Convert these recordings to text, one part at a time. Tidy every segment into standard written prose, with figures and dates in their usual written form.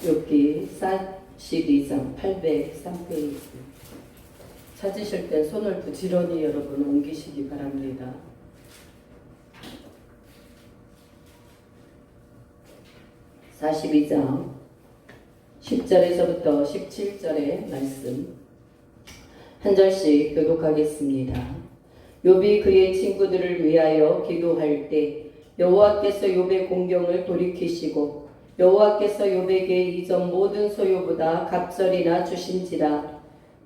욥기 42장 803페이지 찾으실 때 손을 부지런히 여러분 옮기시기 바랍니다. (42장) 10절에서부터 17절의 말씀 한 절씩 교독하겠습니다. 욥이 그의 친구들을 위하여 기도할 때 여호와께서 욥의 공경을 돌이키시고 여호와께서 욥에게 이전 모든 소유보다 갑절이나 주신지라.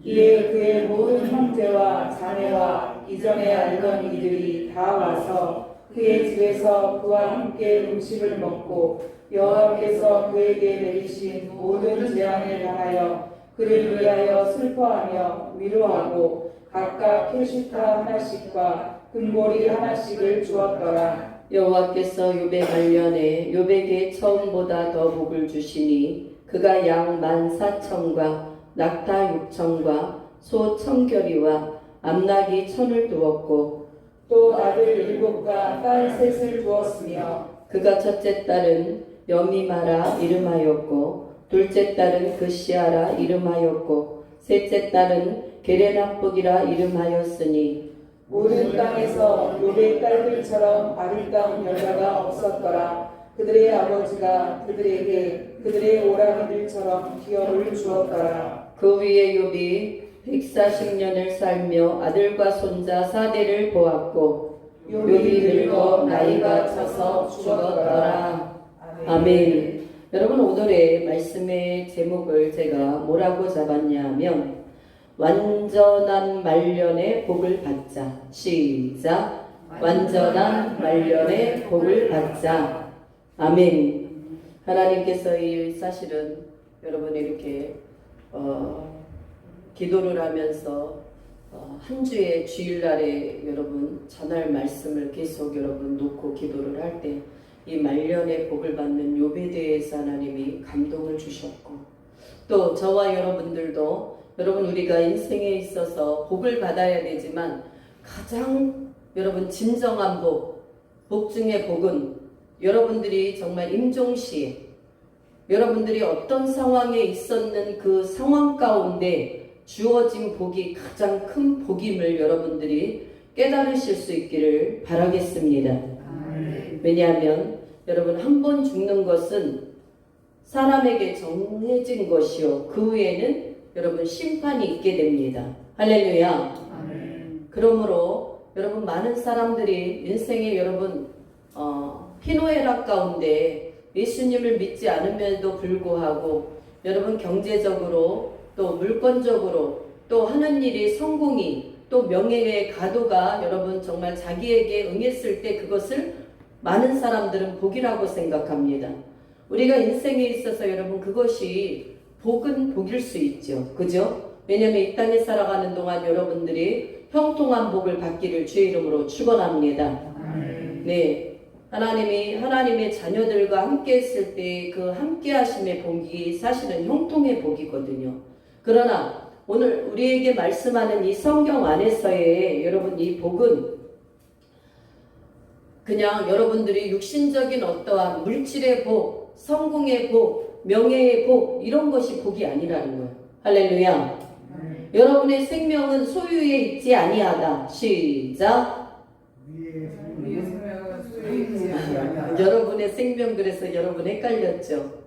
이에 그의 모든 형제와 자매와 이전에 알던 이들이 다 와서 그의 집에서 그와 함께 음식을 먹고 여호와께서 그에게 내리신 모든 재앙을 당하여 그를 위하여 슬퍼하며 위로하고 각각 캐시타 하나씩과 금고리 하나씩을 주었더라. 여호와께서 욥의 말년에 욥에게 처음보다 더 복을 주시니 그가 양 14,000과 낙타 6,000과 소 1,000결이와 암낙이 1,000을 두었고 또 아들 7과 딸 3을 두었으며 그가 첫째 딸은 여미마라 이름하였고 둘째 딸은 그시아라 이름하였고 셋째 딸은 게레나복이라 이름하였으니 모든 땅에서 욥의 딸들처럼 아름다운 여자가 없었더라. 그들의 아버지가 그들에게 그들의 오라비들처럼 기업을 주었더라. 그 위에 욥이 140년을 살며 아들과 손자 4대를 보았고 욥이 늙어 나이가 차서 죽었더라. 아멘. 여러분, 오늘의 말씀의 제목을 제가 뭐라고 잡았냐면 완전한 말년의 복을 받자. 시작. 완전한 말년의 복을 받자. 아멘. 하나님께서 이 사실은 여러분 이렇게 기도를 하면서 한 주의 주일날에 여러분 전할 말씀을 계속 여러분 놓고 기도를 할 때 이 말년의 복을 받는 욥에 대해서 하나님이 감동을 주셨고 또 저와 여러분들도 여러분 우리가 인생에 있어서 복을 받아야 되지만 가장 여러분 진정한 복 중의 복은 여러분들이 정말 임종시에 여러분들이 어떤 상황에 있었는 그 상황 가운데 주어진 복이 가장 큰 복임을 여러분들이 깨달으실 수 있기를 바라겠습니다. 왜냐하면 여러분 한 번 죽는 것은 사람에게 정해진 것이요 그 후에는 여러분 심판이 있게 됩니다. 할렐루야. 그러므로 여러분 많은 사람들이 인생에 여러분 희노애락 가운데 예수님을 믿지 않음에도 불구하고 여러분 경제적으로 또 물권적으로 또 하는 일이 성공이 또 명예의 가도가 여러분 정말 자기에게 응했을 때 그것을 많은 사람들은 복이라고 생각합니다. 우리가 인생에 있어서 여러분 그것이 복은 복일 수 있죠. 그죠? 왜냐하면 이 땅에 살아가는 동안 여러분들이 형통한 복을 받기를 주의 이름으로 축원합니다. 네, 하나님의 자녀들과 함께 했을 때 그 함께 하심의 복이 사실은 형통의 복이거든요. 그러나 오늘 우리에게 말씀하는 이 성경 안에서의 여러분 이 복은 그냥 여러분들이 육신적인 어떠한 물질의 복, 성공의 복, 명예의 복 이런 것이 복이 아니라는 거예요. 할렐루야. 여러분의 생명은 소유에 있지 아니하다. 시작. 여러분의 생명 그래서 여러분 헷갈렸죠.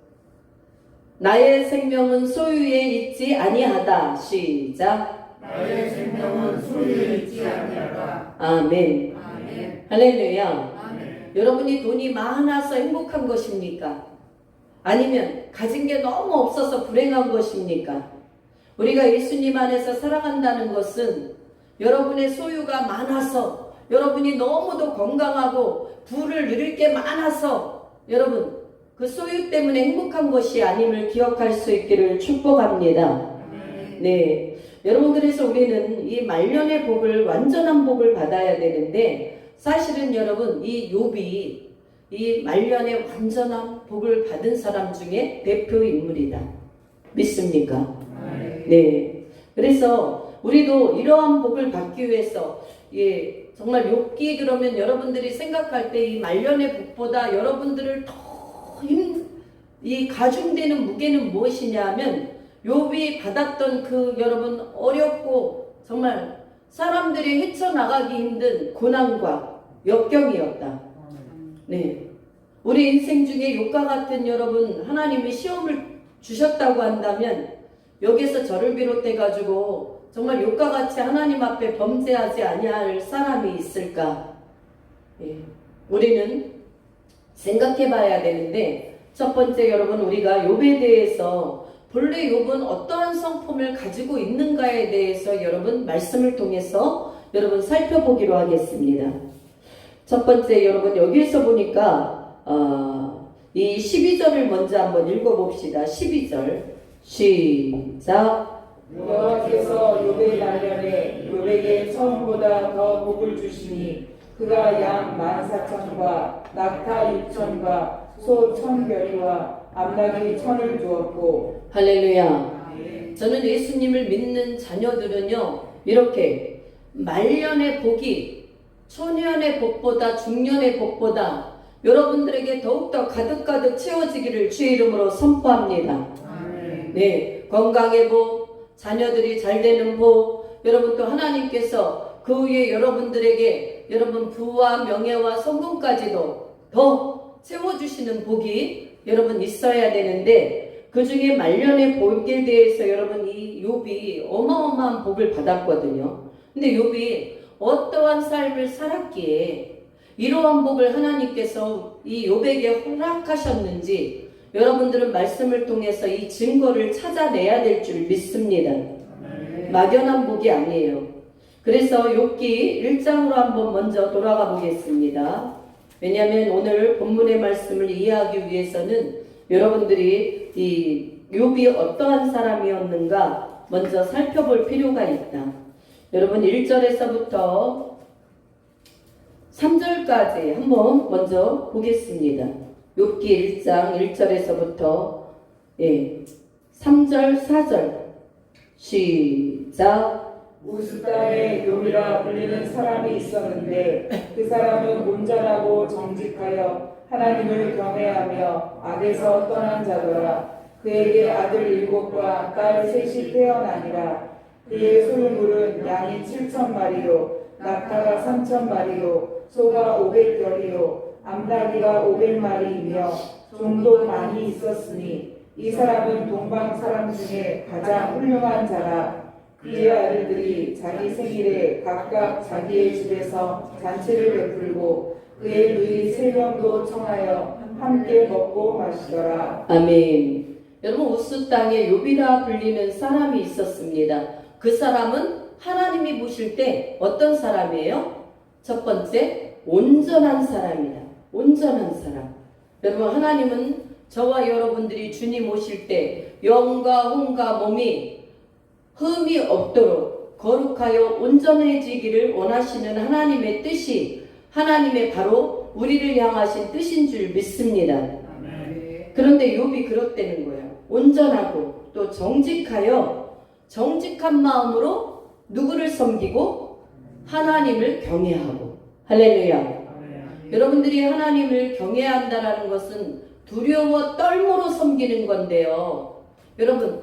나의 생명은 소유에 있지 아니하다. 시작. 나의 생명은 소유에 있지 아니하다. 아멘. 할렐루야. 아멘. 여러분이 돈이 많아서 행복한 것입니까? 아니면 가진 게 너무 없어서 불행한 것입니까? 우리가 예수님 안에서 살아간다는 것은 여러분의 소유가 많아서 여러분이 너무도 건강하고 부를 누릴 게 많아서 여러분 그 소유 때문에 행복한 것이 아님을 기억할 수 있기를 축복합니다. 네, 여러분 그래서 우리는 이 말년의 복을 완전한 복을 받아야 되는데 사실은 여러분 이 욥이 이 말년의 완전한 복을 받은 사람 중에 대표 인물이다. 믿습니까? 네. 그래서 우리도 이러한 복을 받기 위해서 정말 욥기 그러면 여러분들이 생각할 때 이 말년의 복보다 여러분들을 더 이 가중되는 무게는 무엇이냐면 욥이 받았던 그 여러분 어렵고 정말 사람들이 헤쳐나가기 힘든 고난과 역경이었다. 네, 우리 인생 중에 욥과 같은 여러분 하나님이 시험을 주셨다고 한다면 여기서 저를 비롯해 가지고 정말 욥과 같이 하나님 앞에 범죄하지 아니할 사람이 있을까? 예, 우리는 생각해 봐야 되는데 첫 번째 여러분 우리가 욥에 대해서 본래 욥은 어떠한 성품을 가지고 있는가에 대해서 여러분 말씀을 통해서 여러분 살펴보기로 하겠습니다. 첫 번째 여러분 여기에서 보니까 이 12절을 먼저 한번 읽어봅시다. 12절 시작. 여호와께서 욥의 말년에 욥에게 처음보다 더 복을 주시니 그가 양 14,000과 낙타 6,000과 소 1,000결이와 암나귀 1,000을 주었고. 할렐루야. 저는 예수님을 믿는 자녀들은요 이렇게 말년의 복이 초년의 복보다 중년의 복보다 여러분들에게 더욱더 가득가득 채워지기를 주의 이름으로 선포합니다. 네, 건강의 복, 자녀들이 잘 되는 복, 여러분 또 하나님께서 그 후에 여러분들에게 여러분 부와 명예와 성공까지도 더 채워주시는 복이 여러분 있어야 되는데 그 중에 말년의 복에 대해서 여러분 이 욥이 어마어마한 복을 받았거든요. 근데 욥이 어떠한 삶을 살았기에 이러한 복을 하나님께서 이 욥에게 허락하셨는지 여러분들은 말씀을 통해서 이 증거를 찾아내야 될 줄 믿습니다. 막연한 복이 아니에요. 그래서 욥기 1장으로 한번 먼저 돌아가 보겠습니다. 왜냐하면 오늘 본문의 말씀을 이해하기 위해서는 여러분들이 이 욥이 어떠한 사람이었는가 먼저 살펴볼 필요가 있다. 여러분 1절에서부터 3절까지 한번 먼저 보겠습니다. 욥기 1장 1절에서부터 3절 4절 시작. 우스 땅에 욥이라 불리는 사람이 있었는데 그 사람은 온전하고 정직하여 하나님을 경외하며 악에서 떠난 자더라. 그에게 아들 7과 딸 3이 태어나니라. 그의 소유물은 양이 7,000마리요 낙타가 3,000마리요 소가 500결이요 암나귀가 500마리이며 종도 많이 있었으니 이 사람은 동방 사람 중에 가장 훌륭한 자라. 그의 아들들이 자기 생일에 각각 자기의 집에서 잔치를 베풀고 그의 누이 3명도 청하여 함께 먹고 마시더라. 아멘. 여러분 우스 땅에 욥이라 불리는 사람이 있었습니다. 그 사람은 하나님이 보실 때 어떤 사람이에요? 첫 번째 온전한 사람이다. 온전한 사람. 여러분 하나님은 저와 여러분들이 주님 오실 때 영과 혼과 몸이 흠이 없도록 거룩하여 온전해지기를 원하시는 하나님의 뜻이 하나님의 바로 우리를 향하신 뜻인 줄 믿습니다. 그런데 욥이 그렇다는 거예요. 온전하고 또 정직하여 정직한 마음으로 누구를 섬기고 하나님을 경외하고. 할렐루야. 여러분들이 하나님을 경외한다라는 것은 두려워 떨므로 섬기는 건데요. 여러분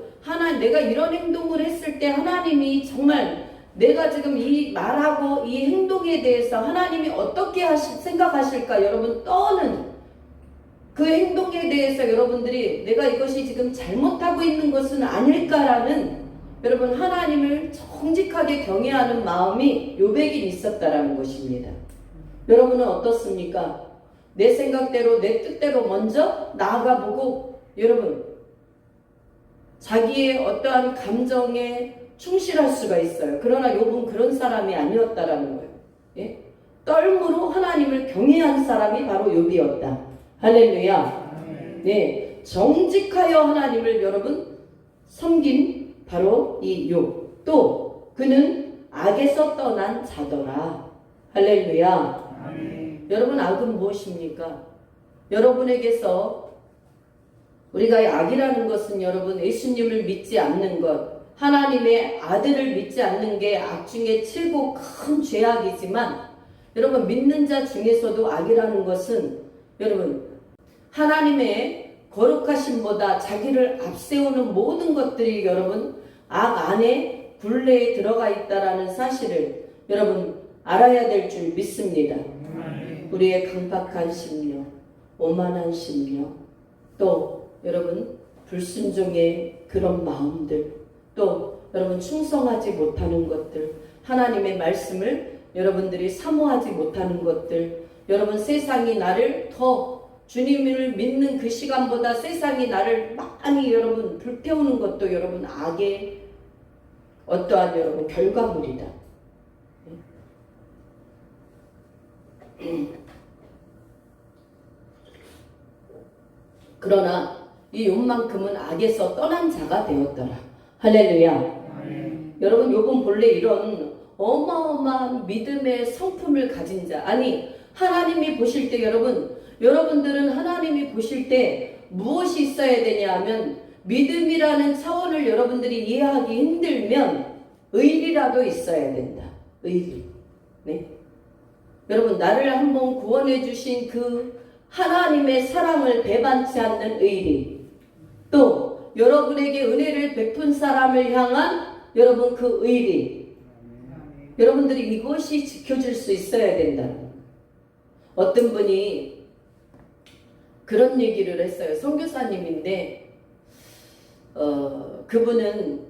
내가 이런 행동을 했을 때 하나님이 정말 내가 지금 이 말하고 이 행동에 대해서 하나님이 어떻게 생각하실까 여러분 떠는 그 행동에 대해서 여러분들이 내가 이것이 지금 잘못하고 있는 것은 아닐까라는 여러분 하나님을 정직하게 경외하는 마음이 욥에게 있었다라는 것입니다. 여러분은 어떻습니까? 내 생각대로 내 뜻대로 먼저 나아가보고 여러분 자기의 어떠한 감정에 충실할 수가 있어요. 그러나 욥은 그런 사람이 아니었다라는 거예요. 예? 떨므로 하나님을 경외한 사람이 바로 욥이었다. 할렐루야. 네, 정직하여 하나님을 여러분 섬긴 바로 이 욥. 또 그는 악에서 떠난 자더라. 할렐루야. 여러분 악은 무엇입니까? 여러분에게서 우리가 악이라는 것은 여러분 예수님을 믿지 않는 것, 하나님의 아들을 믿지 않는 게 악 중에 최고 큰 죄악이지만 여러분 믿는 자 중에서도 악이라는 것은 여러분 하나님의 거룩하심보다 자기를 앞세우는 모든 것들이 여러분 악 안에 굴레에 들어가 있다라는 사실을 여러분 알아야 될 줄 믿습니다. 우리의 강박한 심령, 오만한 심령, 또 여러분 불순종의 그런 마음들, 또 여러분 충성하지 못하는 것들, 하나님의 말씀을 여러분들이 사모하지 못하는 것들, 여러분 세상이 나를 더 주님을 믿는 그 시간보다 세상이 나를 많이 여러분 불태우는 것도 여러분 악의 어떠한 여러분 결과물이다. 그러나 이 욕만큼은 악에서 떠난 자가 되었더라. 할렐루야. 여러분 요번 본래 이런 어마어마한 믿음의 성품을 가진 자, 아니 하나님이 보실 때 여러분들은 하나님이 보실 때 무엇이 있어야 되냐 하면 믿음이라는 차원을 여러분들이 이해하기 힘들면 의리라도 있어야 된다. 의리. 네. 여러분 나를 한번 구원해 주신 그 하나님의 사랑을 배반치 않는 의리, 또 여러분에게 은혜를 베푼 사람을 향한 여러분 그 의리, 여러분들이 이것이 지켜질 수 있어야 된다. 어떤 분이 그런 얘기를 했어요. 선교사님인데 그분은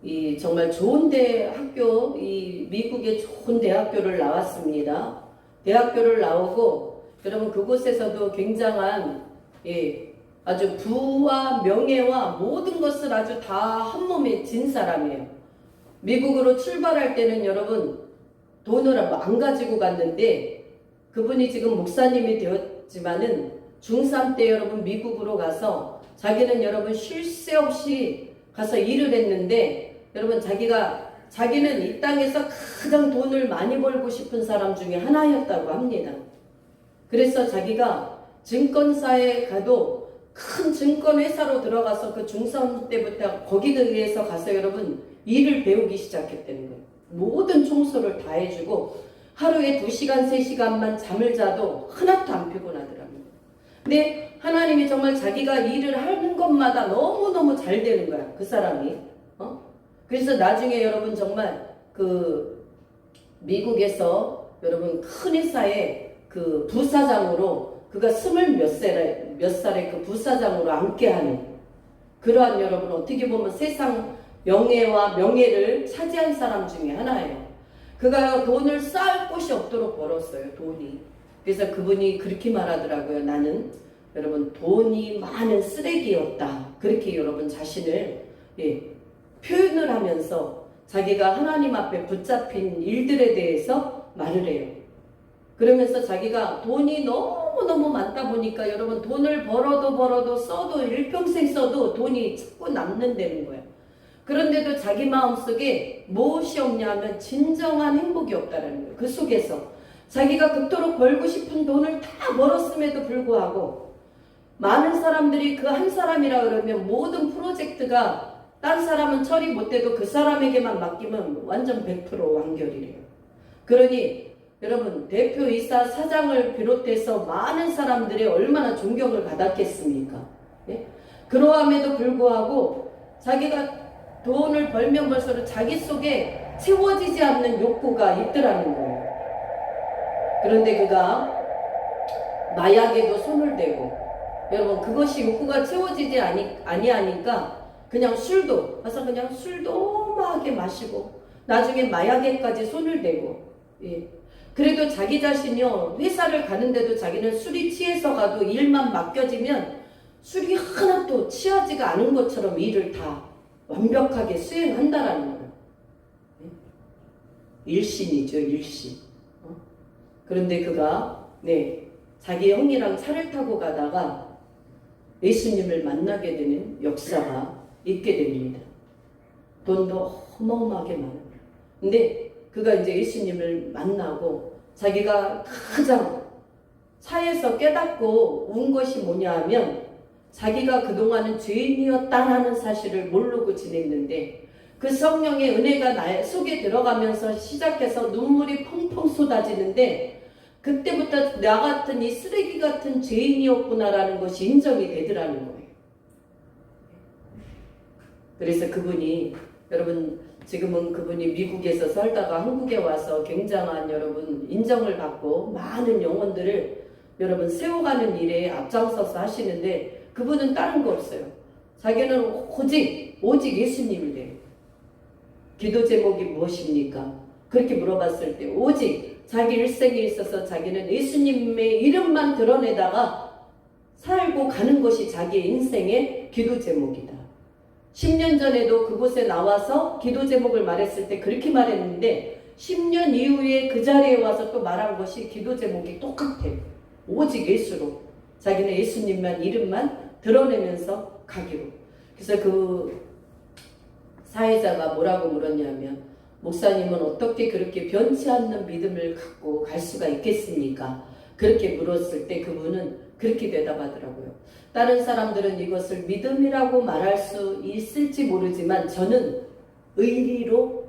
이 정말 좋은 대학교, 이 미국의 좋은 대학교를 나왔습니다. 대학교를 나오고 여러분 그곳에서도 굉장한 아주 부와 명예와 모든 것을 아주 다 한 몸에 진 사람이에요. 미국으로 출발할 때는 여러분 돈을 안 가지고 갔는데 그분이 지금 목사님이 되었지만은 중3 때 여러분 미국으로 가서 자기는 여러분 쉴 새 없이 가서 일을 했는데 여러분 자기는 이 땅에서 가장 돈을 많이 벌고 싶은 사람 중에 하나였다고 합니다. 그래서 자기가 증권사에 가도 큰 증권회사로 들어가서 그 중3 때부터 거기에서 가서 여러분 일을 배우기 시작했다는 거예요. 모든 청소를 다 해주고 하루에 2시간, 3시간만 잠을 자도 하나도 안 피곤하더라고요. 근데 하나님이 정말 자기가 일을 하는 것마다 너무너무 잘 되는 거야. 그 사람이. 그래서 나중에 여러분 정말 그 미국에서 여러분 큰 회사의 그 부사장으로 그가 20몇 살에 그 부사장으로 앉게 하는 그러한 여러분 어떻게 보면 세상 명예와 명예를 차지한 사람 중에 하나예요. 그가 돈을 쌓을 곳이 없도록 벌었어요. 돈이. 그래서 그분이 그렇게 말하더라고요. 나는 여러분 돈이 많은 쓰레기였다. 그렇게 여러분 자신을 표현을 하면서 자기가 하나님 앞에 붙잡힌 일들에 대해서 말을 해요. 그러면서 자기가 돈이 너무너무 많다 보니까 여러분 돈을 벌어도 써도 일평생 써도 돈이 자꾸 남는다는 거예요. 그런데도 자기 마음속에 무엇이 없냐 하면 진정한 행복이 없다는 거예요. 그 속에서 자기가 그토록 벌고 싶은 돈을 다 벌었음에도 불구하고 많은 사람들이 그 한 사람이라 그러면 모든 프로젝트가 딴 사람은 처리 못해도 그 사람에게만 맡기면 완전 100% 완결이래요. 그러니 여러분 대표이사 사장을 비롯해서 많은 사람들이 얼마나 존경을 받았겠습니까? 예? 그러함에도 불구하고 자기가 돈을 벌면 벌수록 자기 속에 채워지지 않는 욕구가 있더라는 거예요. 그런데 그가 마약에도 손을 대고 여러분 그것이 욕구가 채워지지 아니하니까 그냥 술도 가서 그냥 술 너무하게 마시고 나중에 마약에까지 손을 대고 그래도 자기 자신이요 회사를 가는데도 자기는 술이 취해서 가도 일만 맡겨지면 술이 하나도 취하지가 않은 것처럼 일을 다 완벽하게 수행한다라는 거예요. 일신이죠, 일신. 그런데 그가 자기 형이랑 차를 타고 가다가 예수님을 만나게 되는 역사가 있게 됩니다. 돈도 어마어마하게 많아요. 근데 그가 이제 예수님을 만나고 자기가 가장 차에서 깨닫고 운 것이 뭐냐 하면 자기가 그동안은 죄인이었다라는 사실을 모르고 지냈는데 그 성령의 은혜가 나 속에 들어가면서 시작해서 눈물이 펑펑 쏟아지는데 그때부터 나 같은 이 쓰레기 같은 죄인이었구나라는 것이 인정이 되더라는 거예요. 그래서 그분이 여러분 지금은 그분이 미국에서 살다가 한국에 와서 굉장한 여러분 인정을 받고 많은 영혼들을 여러분 세워가는 일에 앞장서서 하시는데 그분은 다른 거 없어요. 자기는 오직 예수님이래요. 기도 제목이 무엇입니까? 그렇게 물어봤을 때 오직 자기 일생에 있어서 자기는 예수님의 이름만 드러내다가 살고 가는 것이 자기의 인생의 기도 제목이다. 10년 전에도 그곳에 나와서 기도 제목을 말했을 때 그렇게 말했는데 10년 이후에 그 자리에 와서 또 말한 것이 기도 제목이 똑같아요. 오직 예수로 자기는 예수님만 이름만 드러내면서 가기로. 그래서 그 사회자가 뭐라고 물었냐면 목사님은 어떻게 그렇게 변치 않는 믿음을 갖고 갈 수가 있겠습니까? 그렇게 물었을 때 그분은 그렇게 대답하더라고요. 다른 사람들은 이것을 믿음이라고 말할 수 있을지 모르지만 저는 의리로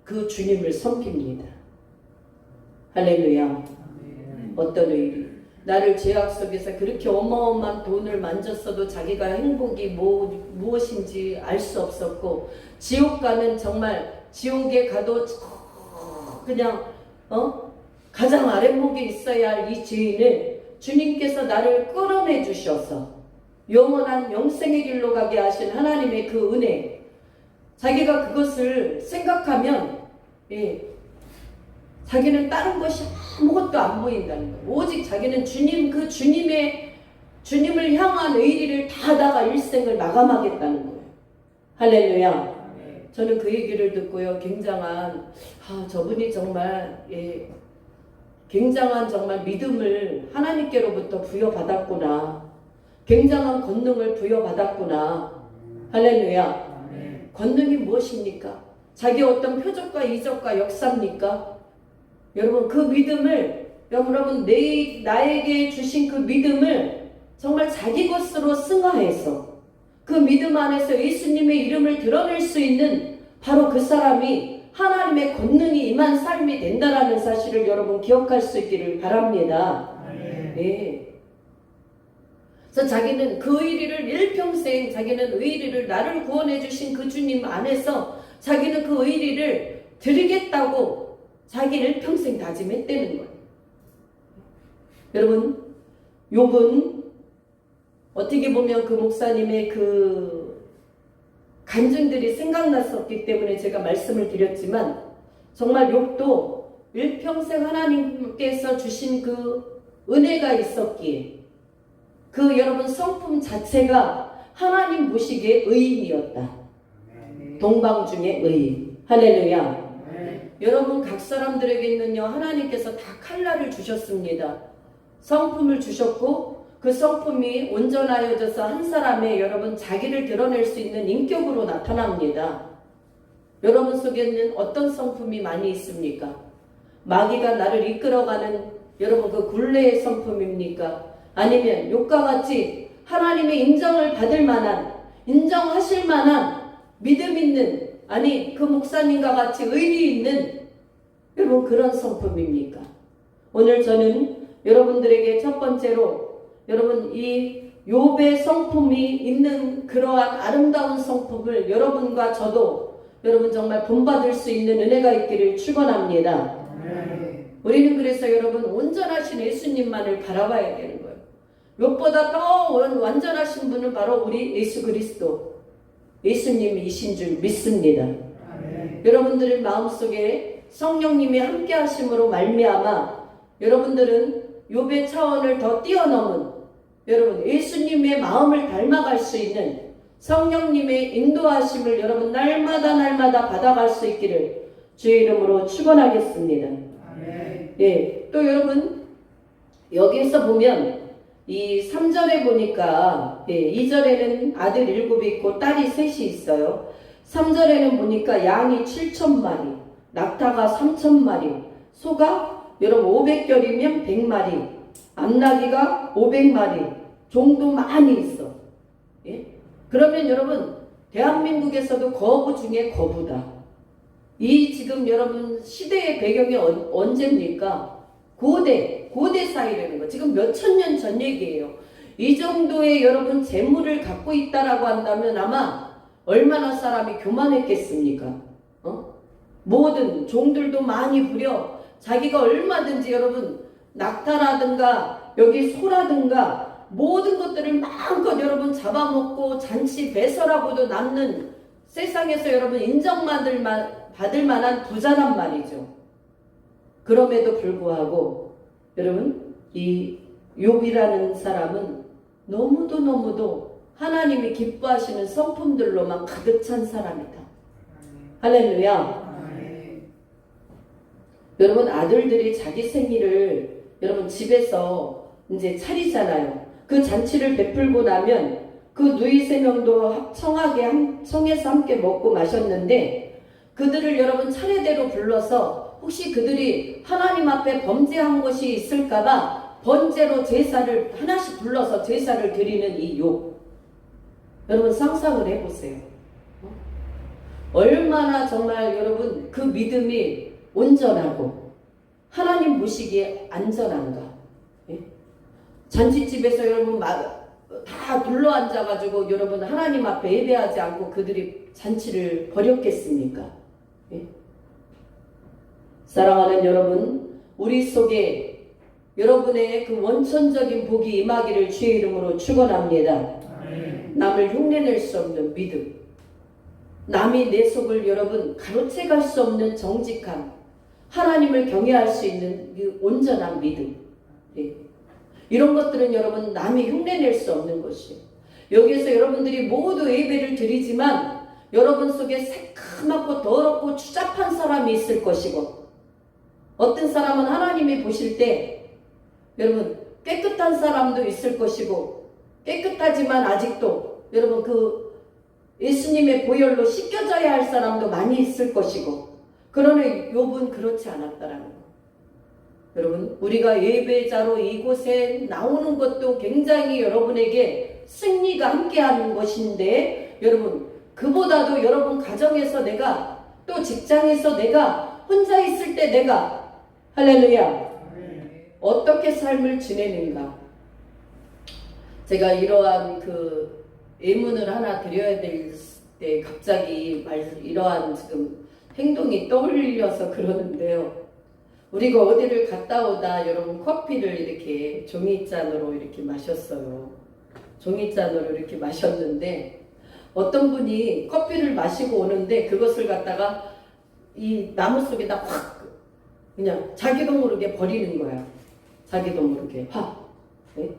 그 주님을 섬깁니다. 할렐루야. 어떤 의리? 나를 죄악 속에서 그렇게 어마어마한 돈을 만졌어도 자기가 행복이 무엇인지 알 수 없었고 지옥 가면 정말 지옥에 가도 그냥 가장 아랫목에 있어야 할 이 죄인을 주님께서 나를 끌어내 주셔서 영원한 영생의 길로 가게 하신 하나님의 그 은혜, 자기가 그것을 생각하면 자기는 다른 것이 아무것도 안 보인다는 거예요. 오직 자기는 주님을 향한 의리를 다 하다가 일생을 마감하겠다는 거예요. 할렐루야. 저는 그 얘기를 듣고요, 저분이 정말 굉장한 정말 믿음을 하나님께로부터 부여받았구나. 굉장한 권능을 부여받았구나. 할렐루야. 권능이 무엇입니까? 자기 어떤 표적과 이적과 역사입니까? 여러분 그 믿음을 여러분 나에게 주신 그 믿음을 정말 자기 것으로 승화해서 그 믿음 안에서 예수님의 이름을 드러낼 수 있는 바로 그 사람이 하나님의 권능이 임한 삶이 된다라는 사실을 여러분 기억할 수 있기를 바랍니다. 네. 그래서 자기는 그 의리를 일평생 자기는 의리를 나를 구원해 주신 그 주님 안에서 자기는 그 의리를 드리겠다고 자기 일평생 다짐했다는 거예요. 여러분 욥은 어떻게 보면 그 목사님의 그 간증들이 생각났었기 때문에 제가 말씀을 드렸지만 정말 욥도 일평생 하나님께서 주신 그 은혜가 있었기에 그 여러분 성품 자체가 하나님 보시기에 의인이었다. 동방 중에 의인. 할렐루야. 여러분 각 사람들에게는요 하나님께서 다 칼날을 주셨습니다. 성품을 주셨고 그 성품이 온전하여져서 한 사람의 여러분 자기를 드러낼 수 있는 인격으로 나타납니다. 여러분 속에는 어떤 성품이 많이 있습니까? 마귀가 나를 이끌어가는 여러분 그 굴레의 성품입니까? 아니면 욥과 같이 하나님의 인정을 받을 만한 인정하실 만한 믿음 있는 그 목사님과 같이 의리 있는 여러분 그런 성품입니까? 오늘 저는 여러분들에게 첫 번째로 여러분 이 욥의 성품이 있는 그러한 아름다운 성품을 여러분과 저도 여러분 정말 본받을 수 있는 은혜가 있기를 축원합니다. 우리는 그래서 여러분 온전하신 예수님만을 바라봐야 되는 거예요. 욥보다 더 완전하신 분은 바로 우리 예수 그리스도 예수님이신 줄 믿습니다. 여러분들의 마음속에 성령님이 함께 하심으로 말미암아 여러분들은 욥의 차원을 더 뛰어넘은 여러분 예수님의 마음을 닮아갈 수 있는 성령님의 인도하심을 여러분 날마다 받아갈 수 있기를 주의 이름으로 축원하겠습니다. 또 여러분 여기에서 보면 이 3절에 보니까 2절에는 아들 7이 있고 딸이 3이 있어요. 3절에는 보니까 양이 7,000마리, 낙타가 3,000마리, 소가 여러분 500결이면 100마리, 암나귀가 500마리, 종도 많이 있어. 그러면 여러분 대한민국에서도 거부 중에 거부다. 이 지금 여러분 시대의 배경이 언제입니까? 고대 고대 사이라는 거. 지금 몇천 년 전 얘기예요. 이 정도의 여러분 재물을 갖고 있다라고 한다면 아마 얼마나 사람이 교만했겠습니까? 모든 종들도 많이 부려 자기가 얼마든지 여러분 낙타라든가 여기 소라든가 모든 것들을 마음껏 여러분 잡아먹고 잔치 배설하고도 남는 세상에서 여러분 인정받을 만한 부자란 말이죠. 그럼에도 불구하고 여러분 이 욥이라는 사람은 너무도 하나님이 기뻐하시는 성품들로만 가득 찬 사람이다. 할렐루야. 여러분 아들들이 자기 생일을 여러분 집에서 이제 차리잖아요. 그 잔치를 베풀고 나면 그 누이 세 명도 청해서 함께 먹고 마셨는데 그들을 여러분 차례대로 불러서 혹시 그들이 하나님 앞에 범죄한 것이 있을까봐 번제로 제사를 하나씩 불러서 제사를 드리는 이 욥. 여러분 상상을 해보세요. 얼마나 정말 여러분 그 믿음이 온전하고 하나님 보시기에 안전한가. 잔치집에서 여러분 다 둘러앉아가지고 여러분 하나님 앞에 예배하지 않고 그들이 잔치를 벌였겠습니까? 사랑하는 여러분, 우리 속에 여러분의 그 원천적인 복이 임하기를 주의 이름으로 축원합니다. 남을 흉내낼 수 없는 믿음, 남이 내 속을 여러분 가로채갈 수 없는 정직함, 하나님을 경외할 수 있는 그 온전한 믿음, 이런 것들은 여러분 남이 흉내낼 수 없는 것이에요. 여기에서 여러분들이 모두 예배를 드리지만 여러분 속에 새카맣고 더럽고 추잡한 사람이 있을 것이고, 어떤 사람은 하나님이 보실 때 여러분 깨끗한 사람도 있을 것이고, 깨끗하지만 아직도 여러분 그 예수님의 보혈로 씻겨져야 할 사람도 많이 있을 것이고, 그러나 욥은 그렇지 않았다라는 거. 여러분 우리가 예배자로 이곳에 나오는 것도 굉장히 여러분에게 승리가 함께하는 것인데, 여러분 그보다도 여러분 가정에서 내가, 또 직장에서 내가, 혼자 있을 때 내가, 할렐루야, 어떻게 삶을 지내는가. 제가 이러한 그 예문을 하나 드려야 될 때 갑자기 이러한 지금 행동이 떠올려서 그러는데요. 우리가 어디를 갔다 오다 여러분 커피를 이렇게 종이잔으로 이렇게 마셨어요. 종이잔으로 이렇게 마셨는데 어떤 분이 커피를 마시고 오는데 그것을 갖다가 이 나무 속에다 확 그냥 자기도 모르게 버리는 거야. 자기도 모르게 확. 네?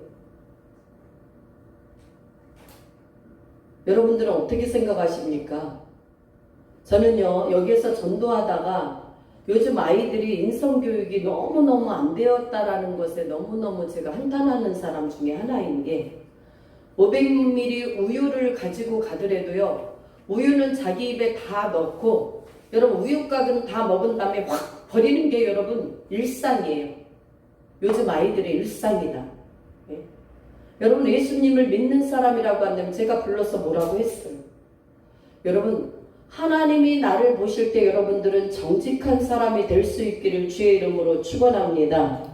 여러분들은 어떻게 생각하십니까? 저는요 여기에서 전도하다가 요즘 아이들이 인성교육이 너무너무 안 되었다라는 것에 너무너무 제가 한탄하는 사람 중에 하나인 게, 500ml 우유를 가지고 가더라도요 우유는 자기 입에 다 넣고 여러분 우유곽은 다 먹은 다음에 확 버리는 게 여러분 일상이에요. 요즘 아이들의 일상이다. 네? 여러분 예수님을 믿는 사람이라고 한다면 제가 불러서 뭐라고 했어요? 여러분 하나님이 나를 보실 때 여러분들은 정직한 사람이 될 수 있기를 주의 이름으로 축원합니다.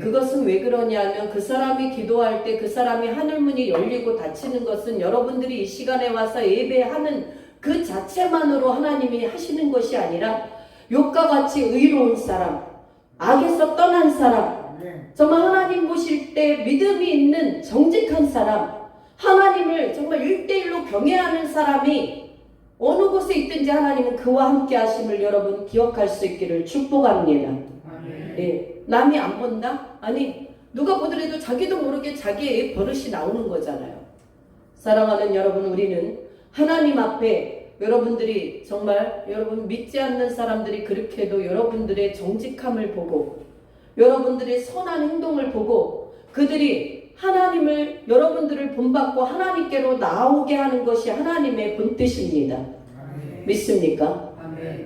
그것은 왜 그러냐면 그 사람이 기도할 때 그 사람이 하늘문이 열리고 닫히는 것은 여러분들이 이 시간에 와서 예배하는 그 자체만으로 하나님이 하시는 것이 아니라 욥과 같이 의로운 사람, 악에서 떠난 사람, 정말 하나님 보실 때 믿음이 있는 정직한 사람, 하나님을 정말 1대1로 경외하는 사람이 어느 곳에 있든지 하나님은 그와 함께 하심을 여러분 기억할 수 있기를 축복합니다. 네, 남이 안 본다? 아니 누가 보더라도 자기도 모르게 자기의 버릇이 나오는 거잖아요. 사랑하는 여러분, 우리는 하나님 앞에 여러분들이 정말 여러분 믿지 않는 사람들이 그렇게도 여러분들의 정직함을 보고 여러분들의 선한 행동을 보고 그들이 하나님을 여러분들을 본받고 하나님께로 나오게 하는 것이 하나님의 본뜻입니다. 믿습니까?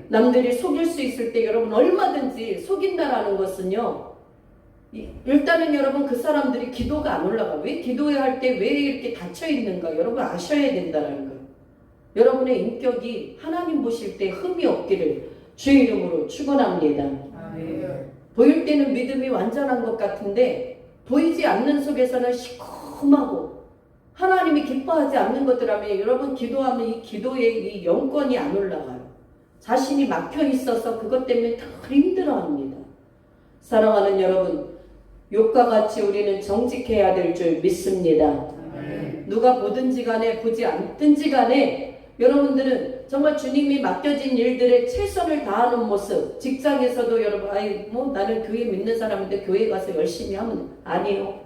남들이 속일 수 있을 때 여러분 얼마든지 속인다라는 것은요, 일단은 여러분 그 사람들이 기도가 안 올라가. 왜 기도해야 할 때 왜 이렇게 닫혀 있는가 여러분 아셔야 된다는 거예요. 여러분의 인격이 하나님 보실 때 흠이 없기를 주의 이름으로 축원합니다. 보일 때는 믿음이 완전한 것 같은데 보이지 않는 속에서는 시커멓고 하나님이 기뻐하지 않는 것들하면 여러분 기도하면 이 기도의 이 영권이 안 올라가요. 자신이 막혀 있어서 그것 때문에 더 힘들어합니다. 사랑하는 여러분, 욥과 같이 우리는 정직해야 될 줄 믿습니다. 누가 보든지 간에 보지 않든지 간에 여러분들은 정말 주님이 맡겨진 일들에 최선을 다하는 모습, 직장에서도 여러분 나는 교회 믿는 사람인데 교회 가서 열심히 하면 아니에요.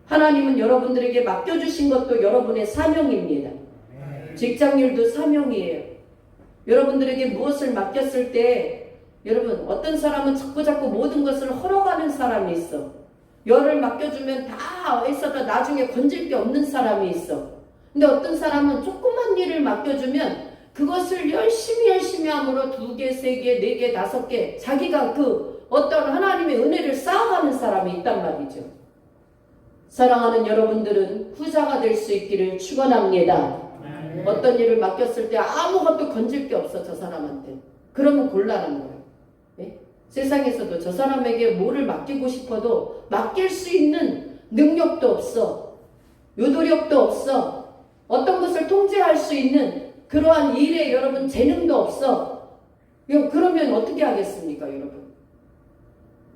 하나님은 여러분들에게 맡겨주신 것도 여러분의 사명입니다. 직장일도 사명이에요. 여러분들에게 무엇을 맡겼을 때 여러분 어떤 사람은 자꾸 모든 것을 헐어가는 사람이 있어. 열을 맡겨주면 다 했어도 나중에 건질 게 없는 사람이 있어. 근데 어떤 사람은 조그만 일을 맡겨주면 그것을 열심히 함으로 2개, 3개, 4개, 5개 자기가 그 어떤 하나님의 은혜를 쌓아가는 사람이 있단 말이죠. 사랑하는 여러분들은 후자가 될 수 있기를 축원합니다. 어떤 일을 맡겼을 때 아무것도 건질 게 없어 저 사람한테. 그러면 곤란한 거예요. 네? 세상에서도 저 사람에게 뭐를 맡기고 싶어도 맡길 수 있는 능력도 없어. 요도력도 없어. 어떤 것을 통제할 수 있는 그러한 일에 여러분 재능도 없어. 그러면 어떻게 하겠습니까 여러분?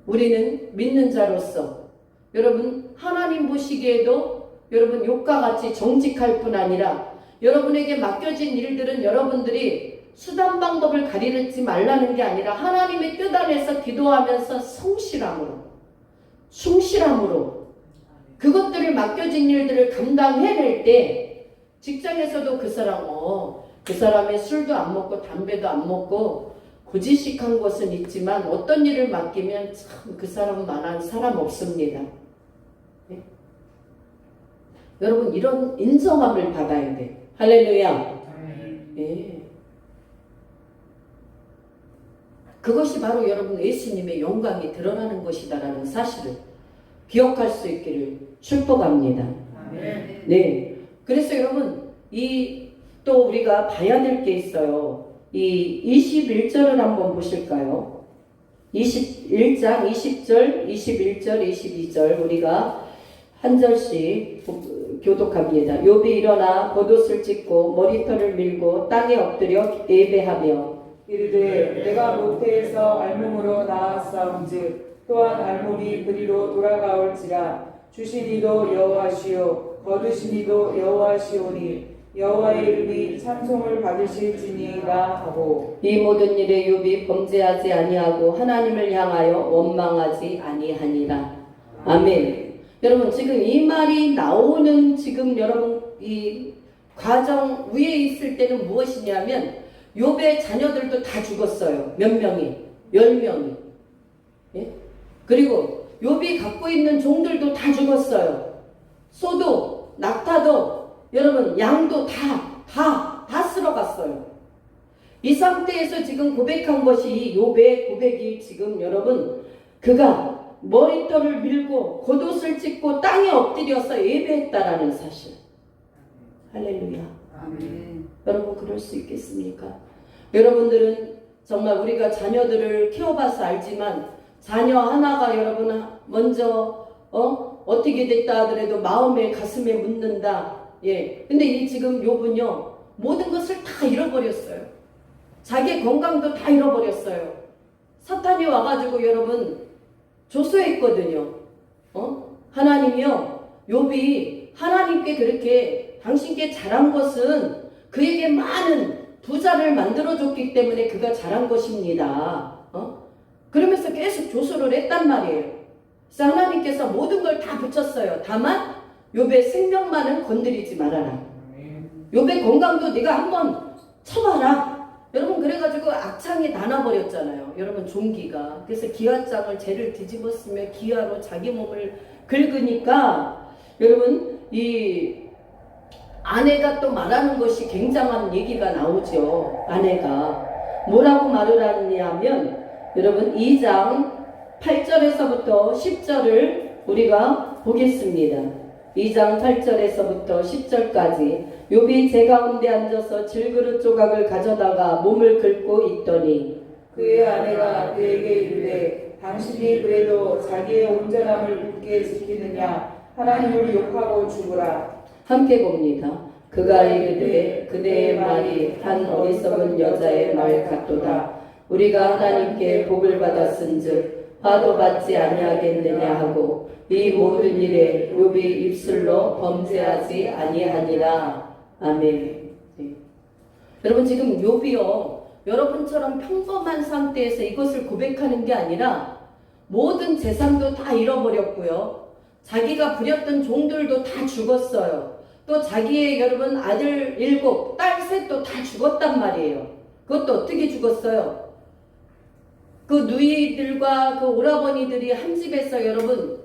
우리는 믿는 자로서 여러분 하나님 보시기에도 여러분 욥과 같이 정직할 뿐 아니라 여러분에게 맡겨진 일들은 여러분들이 수단 방법을 가리지 말라는 게 아니라 하나님의 뜻 안에서 기도하면서 충실함으로 그것들을 맡겨진 일들을 감당해낼 때 직장에서도 그 사람의 술도 안 먹고 담배도 안 먹고 고지식한 것은 있지만 어떤 일을 맡기면 참 그 사람만한 사람 없습니다. 네? 여러분 이런 인정함을 받아야 돼. 할렐루야. 네. 그것이 바로 여러분 예수님의 영광이 드러나는 것이다라는 사실을 기억할 수 있기를 축복합니다. 네. 그래서 여러분 또 우리가 봐야 될 게 있어요. 이 21절을 한번 보실까요? 21장 20절, 21절, 22절 우리가 한 절씩 교독합니다. 욥이 일어나 겉옷을 찢고 머리털을 밀고 땅에 엎드려 예배하며 이르되 내가 모태에서 알몸으로 나았사온즉 또한 알몸이 그리로 돌아가올지라 주신 이도 여호와시오 거두신 이도 여호와시오니 여호와의 이름이 찬송을 받으실지니이다 하고 이 모든 일에 욥이 범죄하지 아니하고 하나님을 향하여 원망하지 아니하니라. 아멘. 여러분 지금 이 말이 나오는 지금 여러분 이 과정 위에 있을 때는 무엇이냐면 욥의 자녀들도 다 죽었어요. 몇 명이? 10명이. 예? 그리고 욥이 갖고 있는 종들도 다 죽었어요. 소도 낙타도 여러분 양도 다 쓸어갔어요. 이 상태에서 지금 고백한 것이 욥의 고백이 지금 여러분 그가 머리털을 밀고 겉옷을 찢고 땅에 엎드려서 예배했다라는 사실. 할렐루야. 아멘. 여러분 그럴 수 있겠습니까? 여러분들은 정말 우리가 자녀들을 키워봐서 알지만 자녀 하나가 여러분 먼저 어떻게 됐다 하더라도 마음에 가슴에 묻는다. 예. 근데 이 지금 욥은요 모든 것을 다 잃어버렸어요. 자기 건강도 다 잃어버렸어요. 사탄이 와가지고 여러분 조소했거든요. 하나님이요 욥이 하나님께 그렇게 당신께 잘한 것은 그에게 많은 부자를 만들어줬기 때문에 그가 잘한 것입니다. 그러면서 계속 조소를 했단 말이에요. 그래서 하나님께서 모든 걸 다 붙였어요. 다만 욥의 생명만은 건드리지 말아라. 욥의 건강도 네가 한번 쳐봐라. 여러분 그래가지고 악창이 나눠버렸잖아요. 여러분 종기가. 그래서 기아장을 죄를 뒤집었으며 기아로 자기 몸을 긁으니까 여러분 이 아내가 또 말하는 것이 굉장한 얘기가 나오죠. 아내가 뭐라고 말을 하냐면 여러분 2장 8절에서부터 10절을 우리가 보겠습니다. 2장 8절에서부터 10절까지 욥이 제 가운데 앉아서 질그릇 조각을 가져다가 몸을 긁고 있더니 그의 아내가 그에게 이르되 당신이 그래도 자기의 온전함을 굳게 지키느냐 하나님을 욕하고 죽으라. 함께 봅니다. 그가 이르되 그대의 말이 한 어리석은 여자의 말 같도다. 우리가 하나님께 복을 받았은즉 화도 받지 아니하겠느냐 하고 이 모든 일에 욥이 입술로 범죄하지 아니하니라. 아멘. 네. 여러분 지금 욥이요 여러분처럼 평범한 상태에서 이것을 고백하는 게 아니라 모든 재산도 다 잃어버렸고요. 자기가 부렸던 종들도 다 죽었어요. 또 자기의 여러분 아들 7, 딸 3도 다 죽었단 말이에요. 그것도 어떻게 죽었어요? 그 누이들과 그 오라버니들이 한 집에서 여러분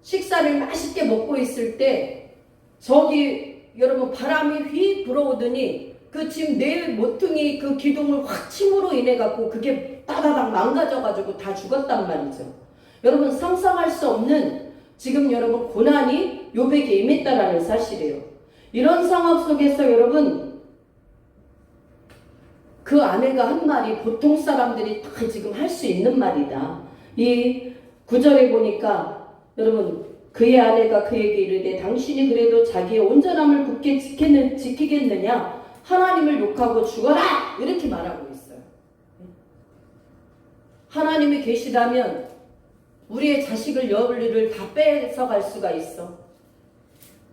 식사를 맛있게 먹고 있을 때 저기 여러분 바람이 휙 불어오더니 그 지금 내 모퉁이 그 기둥을 확 침으로 인해 갖고 그게 따다닥 망가져 가지고 다 죽었단 말이죠. 여러분 상상할 수 없는 지금 여러분 고난이 욥에게 임했다라는 사실이에요. 이런 상황 속에서 여러분 그 아내가 한 말이 보통 사람들이 다 지금 할 수 있는 말이다. 이 9절에 보니까 여러분 그의 아내가 그에게 이르되 당신이 그래도 자기의 온전함을 굳게 지키겠느냐 하나님을 욕하고 죽어라 이렇게 말하고 있어요. 하나님이 계시다면 우리의 자식을 여리를 다 뺏어갈 수가 있어.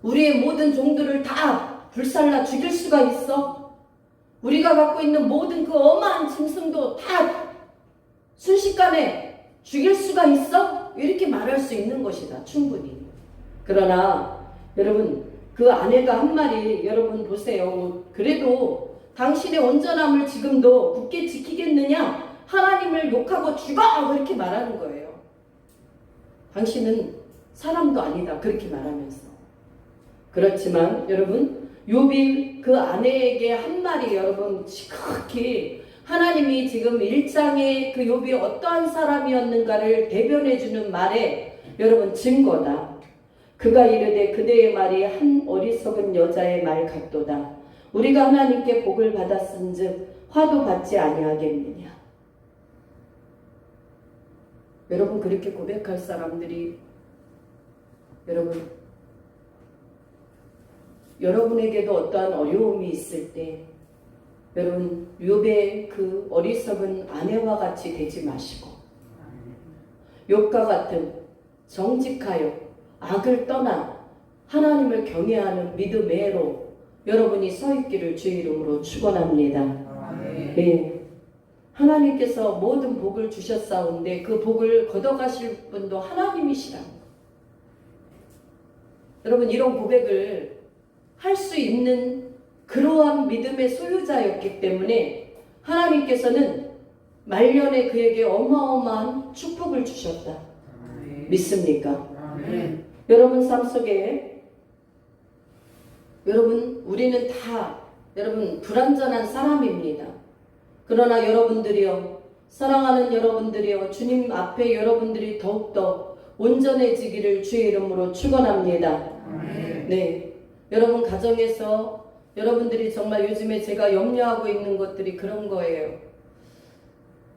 우리의 모든 종들을 다 불살라 죽일 수가 있어. 우리가 갖고 있는 모든 그 어마한 짐승도 다 순식간에 죽일 수가 있어? 이렇게 말할 수 있는 것이다. 충분히. 그러나 여러분 그 아내가 한 말이 여러분 보세요. 그래도 당신의 온전함을 지금도 굳게 지키겠느냐? 하나님을 욕하고 죽어! 그렇게 말하는 거예요. 당신은 사람도 아니다. 그렇게 말하면서. 그렇지만 여러분 욥이 그 아내에게 한 말이 여러분 지극히 하나님이 지금 1장에 그 욥이 어떠한 사람이었는가를 대변해주는 말에 여러분 증거다. 그가 이르되 그대의 말이 한 어리석은 여자의 말 같도다. 우리가 하나님께 복을 받았은즉 화도 받지 아니하겠느냐. 여러분 그렇게 고백할 사람들이 여러분에게도 어떠한 어려움이 있을 때 여러분 욥의 그 어리석은 아내와 같이 되지 마시고 욥과 같은 정직하여 악을 떠나 하나님을 경외하는 믿음의로 여러분이 서 있기를 주의 이름으로 축원합니다. 네. 하나님께서 모든 복을 주셨사온데 그 복을 걷어가실 분도 하나님이시라. 여러분 이런 고백을 할 수 있는 그러한 믿음의 소유자였기 때문에 하나님께서는 말년에 그에게 어마어마한 축복을 주셨다. 믿습니까? 여러분 삶 속에 여러분 우리는 다 여러분 불완전한 사람입니다. 그러나 여러분들이요 사랑하는 여러분들이요 주님 앞에 여러분들이 더욱더 온전해지기를 주의 이름으로 축원합니다. 네, 여러분 가정에서 여러분들이 정말 요즘에 제가 염려하고 있는 것들이 그런 거예요.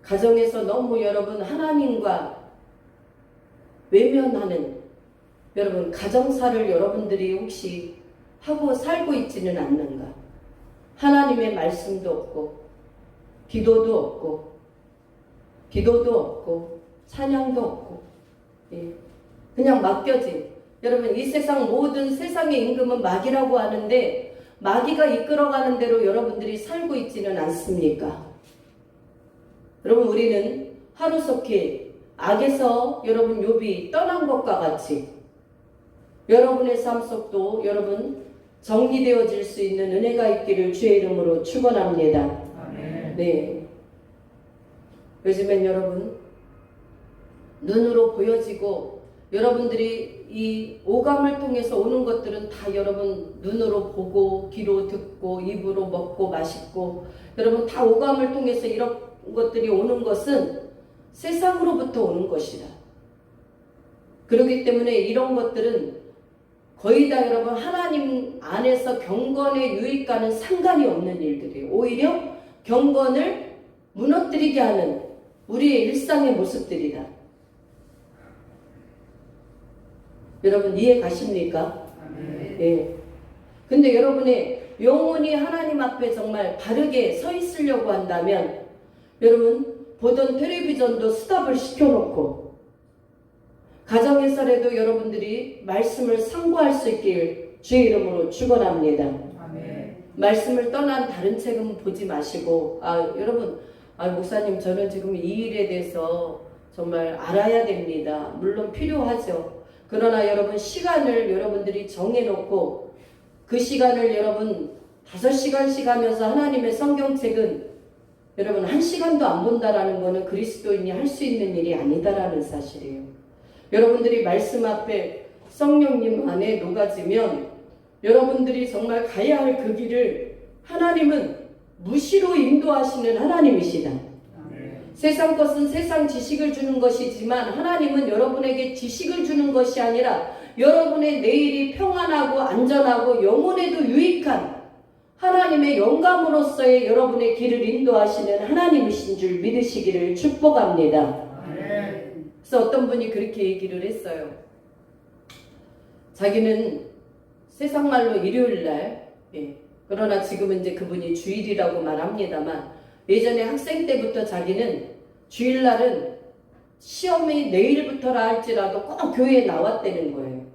가정에서 너무 여러분 하나님과 외면하는 여러분 가정사를 여러분들이 혹시 하고 살고 있지는 않는가? 하나님의 말씀도 없고 기도도 없고 찬양도 없고 그냥 맡겨진 여러분 이 세상 모든 세상의 임금은 마귀라고 하는데 마귀가 이끌어가는 대로 여러분들이 살고 있지는 않습니까? 여러분 우리는 하루속히 악에서 여러분 욥이 떠난 것과 같이 여러분의 삶 속도 여러분 정리되어질 수 있는 은혜가 있기를 주의 이름으로 축원합니다. 네. 요즘엔 여러분 눈으로 보여지고 여러분들이 이 오감을 통해서 오는 것들은 다 여러분 눈으로 보고 귀로 듣고 입으로 먹고 마시고 여러분 다 오감을 통해서 이런 것들이 오는 것은 세상으로부터 오는 것이다. 그렇기 때문에 이런 것들은 거의 다 여러분 하나님 안에서 경건의 유익과는 상관이 없는 일들이에요. 오히려 경건을 무너뜨리게 하는 우리의 일상의 모습들이다. 여러분 이해 가십니까? 예. 근데 여러분의 영혼이 하나님 앞에 정말 바르게 서 있으려고 한다면 여러분 보던 텔레비전도 스탑을 시켜놓고 가정에서라도 여러분들이 말씀을 상고할 수 있길 주의 이름으로 축원합니다. 아멘. 말씀을 떠난 다른 책은 보지 마시고 여러분 목사님 저는 지금 이 일에 대해서 정말 알아야 됩니다. 물론 필요하죠. 그러나 여러분 시간을 여러분들이 정해놓고 그 시간을 여러분 5시간씩 하면서 하나님의 성경책은 여러분 1시간도 안 본다라는 것은 그리스도인이 할 수 있는 일이 아니다라는 사실이에요. 여러분들이 말씀 앞에 성령님 안에 녹아지면 여러분들이 정말 가야 할 그 길을 하나님은 무시로 인도하시는 하나님이시다. 세상 것은 세상 지식을 주는 것이지만 하나님은 여러분에게 지식을 주는 것이 아니라 여러분의 내일이 평안하고 안전하고 영혼에도 유익한 하나님의 영감으로서의 여러분의 길을 인도하시는 하나님이신 줄 믿으시기를 축복합니다. 그래서 어떤 분이 그렇게 얘기를 했어요. 자기는 세상 말로 일요일날, 그러나 지금은 이제 그분이 주일이라고 말합니다만 예전에 학생 때부터 자기는 주일날은 시험이 내일부터라 할지라도 꼭 교회에 나왔다는 거예요.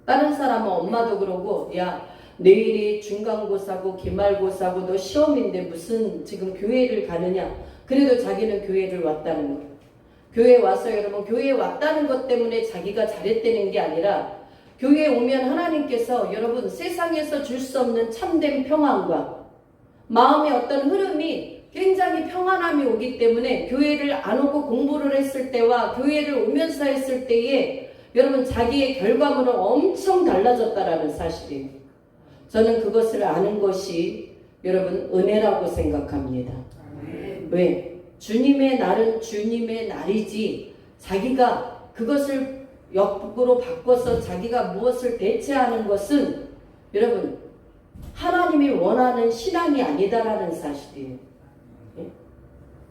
다른 사람은 엄마도 그러고 야 내일이 중간고사고 기말고사고 너 시험인데 무슨 지금 교회를 가느냐. 그래도 자기는 교회를 왔다는 거예요. 교회에 와서 여러분 교회에 왔다는 것 때문에 자기가 잘했다는 게 아니라 교회에 오면 하나님께서 여러분 세상에서 줄 수 없는 참된 평안과 마음의 어떤 흐름이 굉장히 평안함이 오기 때문에 교회를 안 오고 공부를 했을 때와 교회를 오면서 했을 때에 여러분 자기의 결과물은 엄청 달라졌다라는 사실이에요. 저는 그것을 아는 것이 여러분 은혜라고 생각합니다. 왜? 주님의 날은 주님의 날이지 자기가 그것을 역으로 바꿔서 자기가 무엇을 대체하는 것은 여러분 하나님이 원하는 신앙이 아니다라는 사실이에요.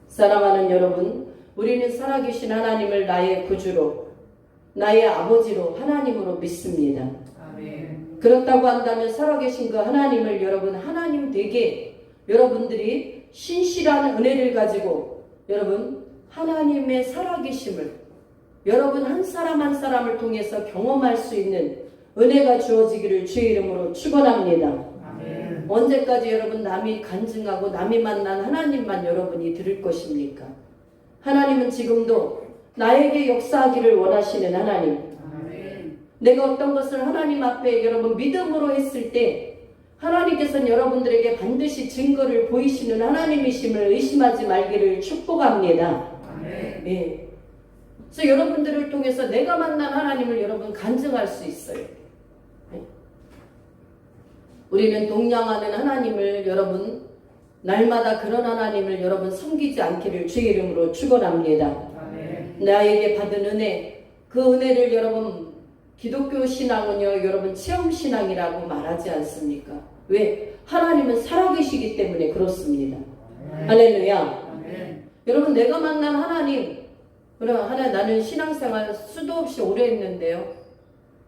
사랑하는 여러분, 우리는 살아계신 하나님을 나의 구주로 나의 아버지로 하나님으로 믿습니다. 아멘. 그렇다고 한다면 살아계신 그 하나님을 여러분 하나님 되게 여러분들이 신실한 은혜를 가지고 여러분 하나님의 살아계심을 여러분 한 사람 한 사람을 통해서 경험할 수 있는 은혜가 주어지기를 주의 이름으로 축원합니다. 아멘. 언제까지 여러분 남이 간증하고 남이 만난 하나님만 여러분이 들을 것입니까? 하나님은 지금도 나에게 역사하기를 원하시는 하나님. 아멘. 내가 어떤 것을 하나님 앞에 여러분 믿음으로 했을 때 하나님께서는 여러분들에게 반드시 증거를 보이시는 하나님이심을 의심하지 말기를 축복합니다. 아멘. 예. 그래서 여러분들을 통해서 내가 만난 하나님을 여러분 간증할 수 있어요. 예. 우리는 동냥하는 하나님을 여러분 날마다 그런 하나님을 여러분 섬기지 않기를 주의 이름으로 축원합니다. 아멘. 나에게 받은 은혜 그 은혜를 여러분 기독교 신앙은요 여러분 체험신앙이라고 말하지 않습니까? 왜? 하나님은 살아계시기 때문에 그렇습니다. 할렐루야. 아멘. 여러분 내가 만난 하나님 그럼 나는 신앙생활 수도 없이 오래 했는데요.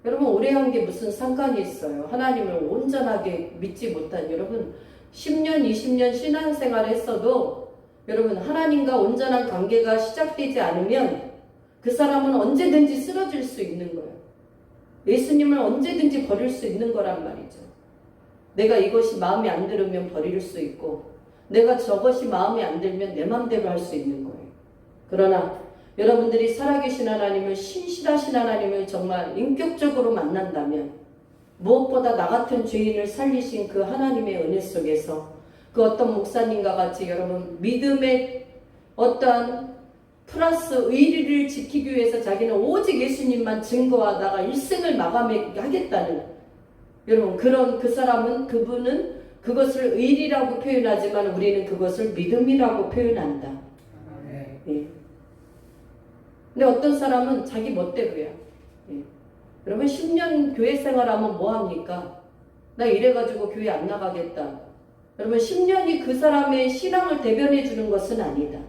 여러분 오래 한 게 무슨 상관이 있어요. 하나님을 온전하게 믿지 못한 여러분 10년 20년 신앙생활 했어도 여러분 하나님과 온전한 관계가 시작되지 않으면 그 사람은 언제든지 쓰러질 수 있는 거예요. 예수님을 언제든지 버릴 수 있는 거란 말이죠. 내가 이것이 마음에 안 들으면 버릴 수 있고 내가 저것이 마음에 안 들면 내 마음대로 할 수 있는 거예요. 그러나 여러분들이 살아계신 하나님을 신실하신 하나님을 정말 인격적으로 만난다면 무엇보다 나 같은 죄인을 살리신 그 하나님의 은혜 속에서 그 어떤 목사님과 같이 여러분 믿음의 어떠한 플러스 의리를 지키기 위해서 자기는 오직 예수님만 증거하다가 일생을 마감하겠다는 여러분 그런 그 사람은 그분은 그것을 의리라고 표현하지만 우리는 그것을 믿음이라고 표현한다. 예. 근데 어떤 사람은 자기 멋대로야. 예. 여러분 10년 교회 생활하면 뭐합니까? 나 이래가지고 교회 안 나가겠다. 여러분 10년이 그 사람의 신앙을 대변해 주는 것은 아니다.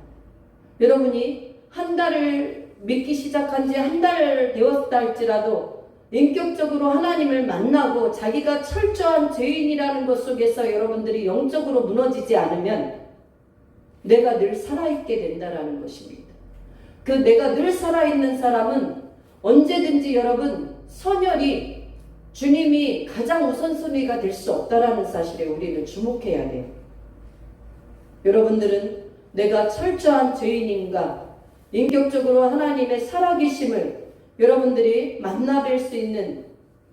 여러분이 한 달을 믿기 시작한 지 한 달 되었다 할지라도 인격적으로 하나님을 만나고 자기가 철저한 죄인이라는 것 속에서 여러분들이 영적으로 무너지지 않으면 내가 늘 살아있게 된다라는 것입니다. 그 내가 늘 살아있는 사람은 언제든지 여러분 선혈이 주님이 가장 우선순위가 될 수 없다라는 사실에 우리는 주목해야 돼요. 여러분들은 내가 철저한 죄인인가, 인격적으로 하나님의 살아계심을 여러분들이 만나뵐 수 있는,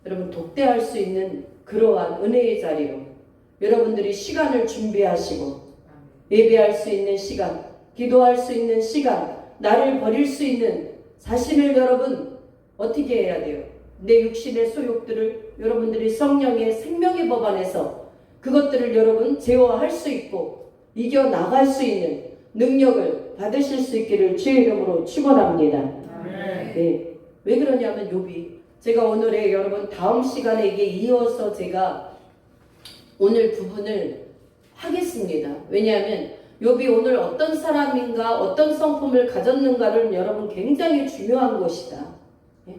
여러분 독대할 수 있는 그러한 은혜의 자리로 여러분들이 시간을 준비하시고 예배할 수 있는 시간, 기도할 수 있는 시간, 나를 버릴 수 있는 자신을 여러분 어떻게 해야 돼요? 내 육신의 소욕들을 여러분들이 성령의 생명의 법 안에서 그것들을 여러분 제어할 수 있고 이겨나갈 수 있는 능력을 받으실 수 있기를 주의 이름으로 축원합니다. 네. 왜 그러냐면 욥이, 제가 오늘의 여러분 다음 시간에 이게 이어서 제가 오늘 부분을 하겠습니다. 왜냐하면 욥이 오늘 어떤 사람인가, 어떤 성품을 가졌는가를 여러분 굉장히 중요한 것이다. 예?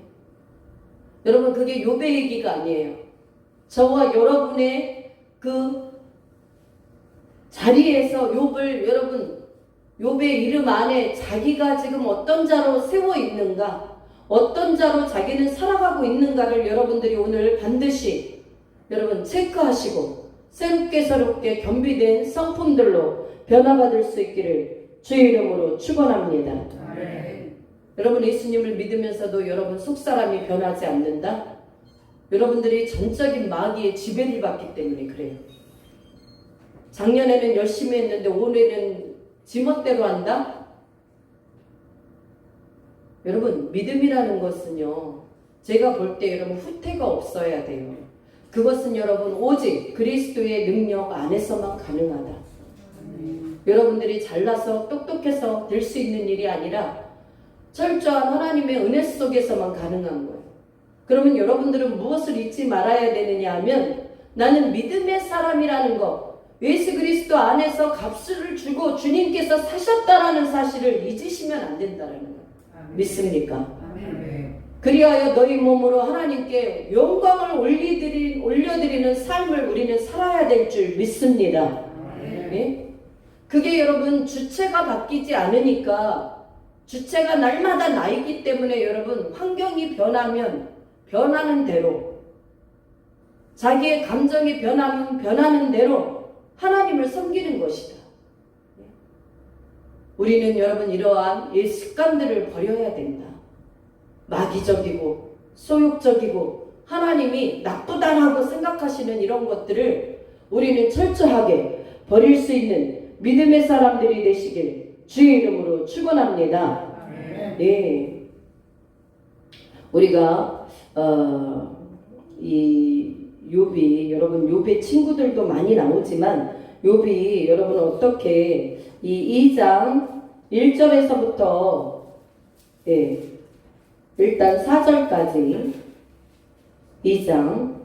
여러분 그게 욥의 얘기가 아니에요. 저와 여러분의 그 자리에서 욥을 여러분 욥의 이름 안에 자기가 지금 어떤 자로 세워 있는가, 어떤 자로 자기는 살아가고 있는가를 여러분들이 오늘 반드시 여러분 체크하시고 새롭게 겸비된 성품들로 변화받을 수 있기를 주의 이름으로 축원합니다. 여러분 예수님을 믿으면서도 여러분 속사람이 변하지 않는다? 여러분들이 전적인 마귀의 지배를 받기 때문에 그래요. 작년에는 열심히 했는데 올해는 지멋대로 한다? 여러분 믿음이라는 것은요, 제가 볼 때 여러분 후퇴가 없어야 돼요. 그것은 여러분 오직 그리스도의 능력 안에서만 가능하다. 여러분들이 잘나서 똑똑해서 될 수 있는 일이 아니라 철저한 하나님의 은혜 속에서만 가능한 거예요. 그러면 여러분들은 무엇을 잊지 말아야 되느냐 하면, 나는 믿음의 사람이라는 것, 예수 그리스도 안에서 값을 주고 주님께서 사셨다라는 사실을 잊으시면 안 된다는 거예요. 믿습니까? 그리하여 너희 몸으로 하나님께 영광을 올려드리는 삶을 우리는 살아야 될 줄 믿습니다. 예? 그게 여러분 주체가 바뀌지 않으니까, 주체가 날마다 나이기 때문에 여러분 환경이 변하면 변하는 대로, 자기의 감정이 변하면 변하는 대로 하나님을 섬기는 것이다. 우리는 여러분 이러한 이 습관들을 버려야 된다. 마귀적이고 소욕적이고 하나님이 나쁘다라고 생각하시는 이런 것들을 우리는 철저하게 버릴 수 있는 믿음의 사람들이 되시길 주의 이름으로 축원합니다. 네. 우리가 이 욥이, 여러분 욥의 친구들도 많이 나오지만 욥이 여러분 어떻게 이 2장 1절에서부터 일단 4절까지 2장,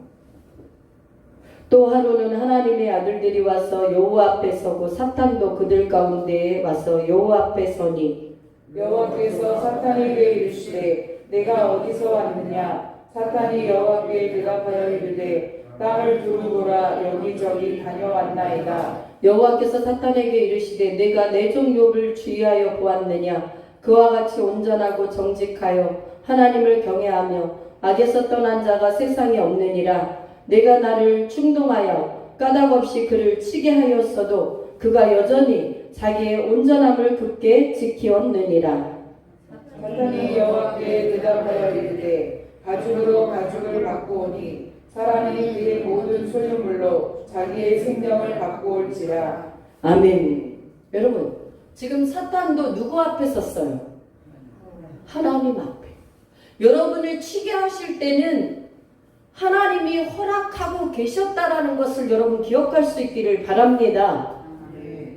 또 하루는 하나님의 아들들이 와서 여호와 앞에 서고 사탄도 그들 가운데에 와서 여호와 앞에 서니 여호와께서 사탄에게 이르시되 내가 어디서 왔느냐. 사탄이 여호와께 대답하여 이르되 땅을 두루보라. 여기저기 다녀왔나이다. 여호와께서 사탄에게 이르시되 내가 내 종 욥을 주의하여 보았느냐. 그와 같이 온전하고 정직하여 하나님을 경외하며 악에서 떠난 자가 세상에 없느니라. 내가 나를 충동하여 까닭없이 그를 치게 하였어도 그가 여전히 자기의 온전함을 굳게 지키었느니라. 사탄이 여호와께 대답하여 이르되 가죽으로 가죽을 바꾸오니 사람이 그의 모든 소유물로 자기의 생명을 바꾸올지라. 아멘. 여러분 지금 사탄도 누구 앞에 섰어요? 하나님 앞에. 여러분을 치게 하실 때는 하나님이 허락하고 계셨다라는 것을 여러분 기억할 수 있기를 바랍니다.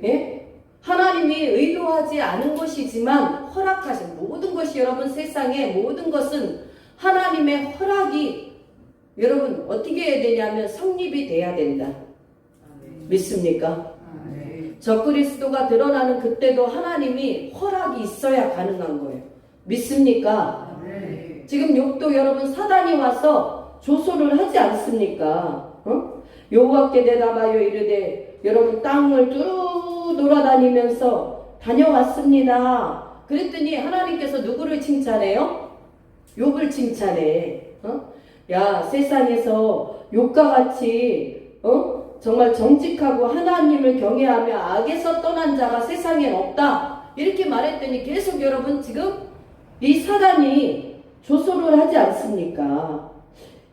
예? 하나님이 의도하지 않은 것이지만 허락하신 모든 것이, 여러분 세상의 모든 것은 하나님의 허락이 여러분 어떻게 해야 되냐면 성립이 돼야 된다. 믿습니까? 적그리스도가 드러나는 그때도 하나님이 허락이 있어야 가능한 거예요. 믿습니까? 지금 욥도 여러분 사단이 와서 조소를 하지 않습니까? 여호와께 대답하여 이르되 여러분 땅을 뚜루 돌아다니면서 다녀왔습니다. 그랬더니 하나님께서 누구를 칭찬해요? 욥을 칭찬해. 야, 세상에서 욥과 같이 정말 정직하고 하나님을 경외하며 악에서 떠난 자가 세상엔 없다. 이렇게 말했더니 계속 여러분 지금 이 사단이 조소를 하지 않습니까?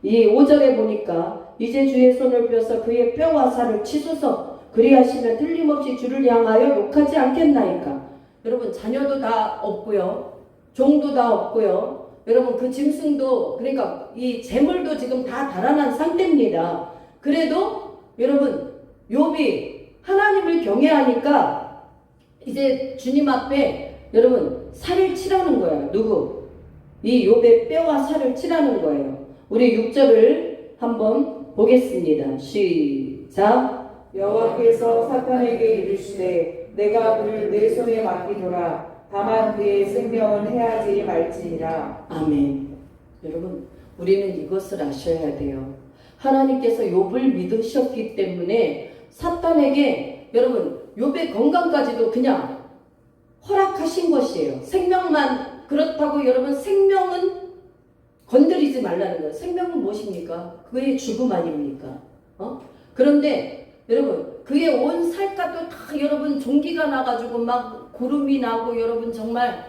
이 5절에 보니까 이제 주의 손을 펴서 그의 뼈와 살을 치소서 그리하시면 틀림없이 주를 향하여 욕하지 않겠나이까. 여러분 자녀도 다 없고요. 종도 다 없고요. 여러분 그 짐승도 그러니까 이 재물도 지금 다 달아난 상태입니다. 그래도 여러분 욥이 하나님을 경외하니까 이제 주님 앞에 여러분 살을 치라는 거예요. 누구? 이 욥의 뼈와 살을 치라는 거예요. 우리 6절을 한번 보겠습니다. 시작. 여호와께서 사탄에게 이르시되 내가 그를 내 손에 맡기노라. 다만 그의 생명은 해하지 말지니라. 아멘. 여러분 우리는 이것을 아셔야 돼요. 하나님께서 욥을 믿으셨기 때문에 사탄에게 여러분 욥의 건강까지도 그냥 허락하신 것이에요. 생명만 그렇다고 여러분 생명은 건드리지 말라는 거예요. 생명은 무엇입니까? 그의 죽음 아닙니까? 그런데 여러분 그의 온 살갗도 다 여러분 종기가 나가지고 막 고름이 나고 여러분 정말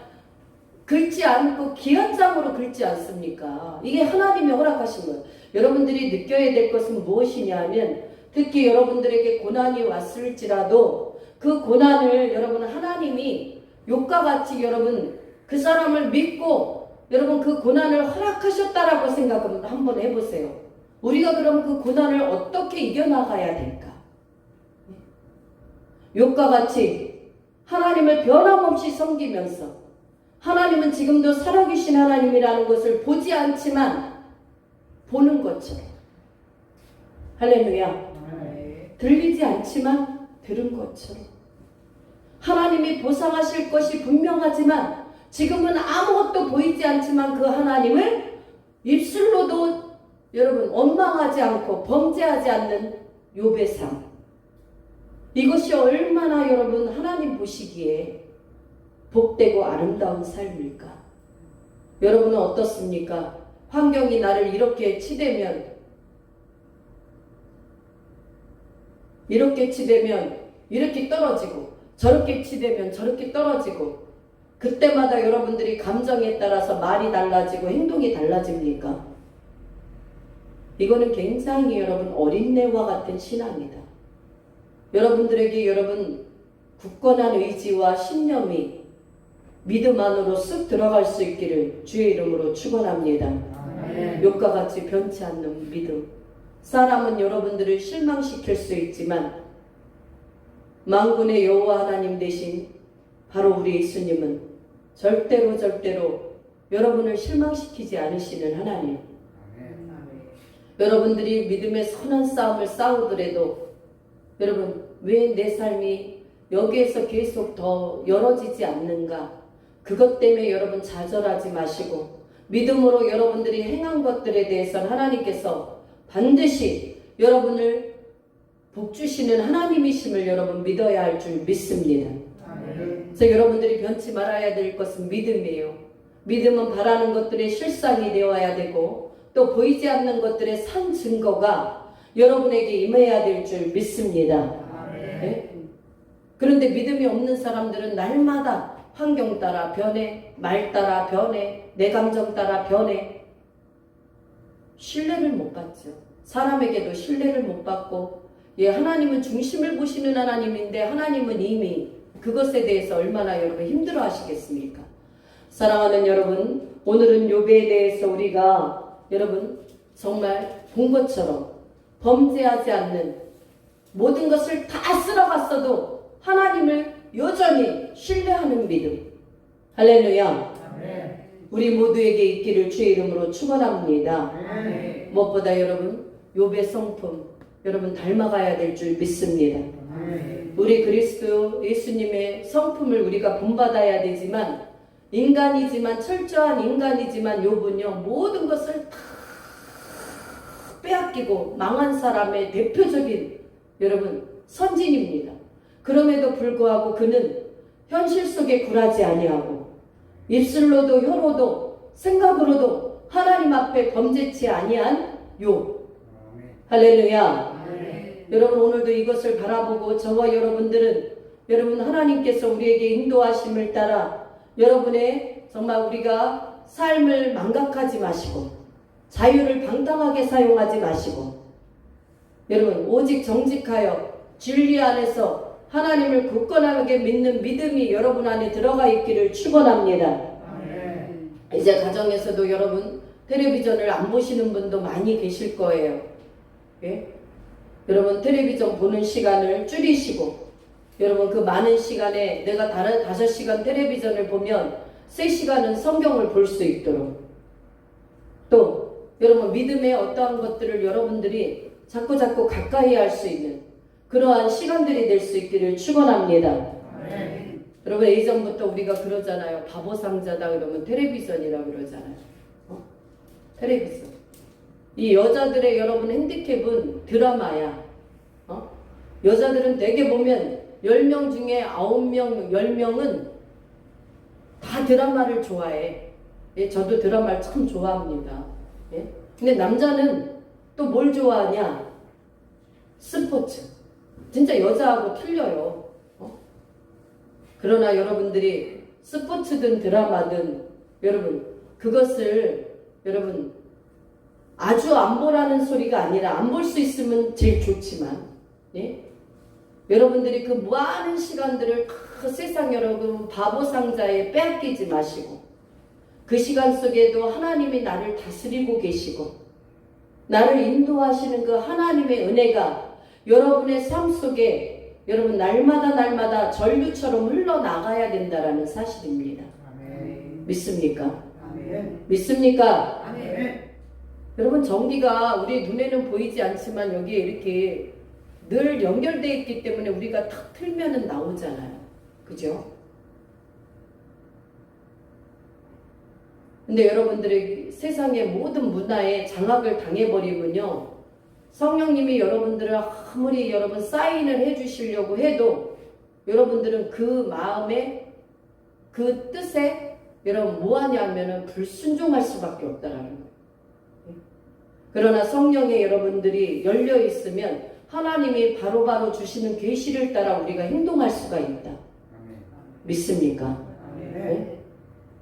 긁지 않고 귀한 짱으로 긁지 않습니까? 이게 하나님이 허락하신 거예요. 여러분들이 느껴야 될 것은 무엇이냐 하면 특히 여러분들에게 고난이 왔을지라도 그 고난을 여러분 하나님이 욥과 같이 여러분 그 사람을 믿고 여러분 그 고난을 허락하셨다라고 생각 한번 해보세요. 우리가 그럼 그 고난을 어떻게 이겨나가야 될까? 욥과 같이 하나님을 변함없이 섬기면서 하나님은 지금도 살아계신 하나님이라는 것을 보지 않지만 보는 것처럼 할렐루야. 들리지 않지만 들은 것처럼 하나님이 보상하실 것이 분명하지만 지금은 아무것도 보이지 않지만 그 하나님을 입술로도 여러분 원망하지 않고 범죄하지 않는 욥의 삶. 이것이 얼마나 여러분 하나님 보시기에 복되고 아름다운 삶일까? 여러분은 어떻습니까? 환경이 나를 이렇게 치대면 이렇게 떨어지고 저렇게 치대면 저렇게 떨어지고 그때마다 여러분들이 감정에 따라서 말이 달라지고 행동이 달라집니까? 이거는 굉장히 여러분 어린애와 같은 신앙이다. 여러분들에게 여러분 굳건한 의지와 신념이 믿음 안으로 쓱 들어갈 수 있기를 주의 이름으로 축원합니다. 욥과 같이 변치 않는 믿음. 사람은 여러분들을 실망시킬 수 있지만 만군의 여호와 하나님 대신 바로 우리 예수님은 절대로 여러분을 실망시키지 않으시는 하나님. 여러분들이 믿음의 선한 싸움을 싸우더라도 여러분 왜 내 삶이 여기에서 계속 더 열어지지 않는가? 그것 때문에 여러분 좌절하지 마시고 믿음으로 여러분들이 행한 것들에 대해서는 하나님께서 반드시 여러분을 복주시는 하나님이심을 여러분 믿어야 할 줄 믿습니다. 그래서 여러분들이 변치 말아야 될 것은 믿음이에요. 믿음은 바라는 것들의 실상이 되어야 되고 또 보이지 않는 것들의 산 증거가 여러분에게 임해야 될 줄 믿습니다. 네? 그런데 믿음이 없는 사람들은 날마다 환경 따라 변해, 말 따라 변해, 내 감정 따라 변해. 신뢰를 못 받죠. 사람에게도 신뢰를 못 받고 하나님은 중심을 보시는 하나님인데 하나님은 이미 그것에 대해서 얼마나 여러분 힘들어 하시겠습니까? 사랑하는 여러분, 오늘은 욥에 대해서 우리가 여러분 정말 본 것처럼 범죄하지 않는 모든 것을 다 쓸어갔어도 하나님을 여전히 신뢰하는 믿음. 할렐루야. 우리 모두에게 있기를 주의 이름으로 축원합니다. 무엇보다 여러분 욥의 성품 여러분 닮아가야 될 줄 믿습니다. 우리 그리스도 예수님의 성품을 우리가 본받아야 되지만 인간이지만 철저한 인간이지만 욥은요 모든 것을 다 빼앗기고 망한 사람의 대표적인 여러분 선진입니다. 그럼에도 불구하고 그는 현실 속에 굴하지 아니하고 입술로도 혀로도 생각으로도 하나님 앞에 범죄치 아니한 욥. 할렐루야. 여러분 오늘도 이것을 바라보고 저와 여러분들은 여러분 하나님께서 우리에게 인도하심을 따라 여러분의 정말 우리가 삶을 망각하지 마시고 자유를 방탕하게 사용하지 마시고 여러분 오직 정직하여 진리 안에서 하나님을 굳건하게 믿는 믿음이 여러분 안에 들어가 있기를 축원합니다. 이제 가정에서도 여러분 텔레비전을 안 보시는 분도 많이 계실 거예요. 예? 여러분 텔레비전 보는 시간을 줄이시고 여러분 그 많은 시간에 내가 5시간 텔레비전을 보면 3시간은 성경을 볼 수 있도록 또 여러분 믿음의 어떠한 것들을 여러분들이 자꾸 가까이 할 수 있는 그러한 시간들이 될 수 있기를 축원합니다. 여러분 예전부터 우리가 그러잖아요. 바보상자다 그러면 텔레비전이라고 그러잖아요. 텔레비전. 이 여자들의 여러분 핸디캡은 드라마야. 여자들은 대개 보면 10명 중에 9명, 10명은 다 드라마를 좋아해. 예, 저도 드라마를 참 좋아합니다. 예? 근데 남자는 또 뭘 좋아하냐? 스포츠. 진짜 여자하고 틀려요. 그러나 여러분들이 스포츠든 드라마든 여러분 그것을 여러분 아주 안 보라는 소리가 아니라 안 볼 수 있으면 제일 좋지만 예? 여러분들이 그 많은 시간들을 그 세상 여러분 바보상자에 빼앗기지 마시고 그 시간 속에도 하나님이 나를 다스리고 계시고 나를 인도하시는 그 하나님의 은혜가 여러분의 삶 속에 여러분 날마다 전류처럼 흘러나가야 된다라는 사실입니다. 아멘. 믿습니까? 아멘. 믿습니까? 아멘. 여러분 전기가 우리 눈에는 보이지 않지만 여기에 이렇게 늘 연결되어 있기 때문에 우리가 탁 틀면은 나오잖아요. 그죠? 근데 여러분들의 세상의 모든 문화에 장악을 당해버리면요. 성령님이 여러분들을 아무리 여러분 사인을 해주시려고 해도 여러분들은 그 마음에 그 뜻에 여러분 뭐하냐면은 불순종할 수밖에 없다라는 거예요. 그러나 성령의 여러분들이 열려 있으면 하나님이 바로바로 주시는 계시를 따라 우리가 행동할 수가 있다. 믿습니까? 네?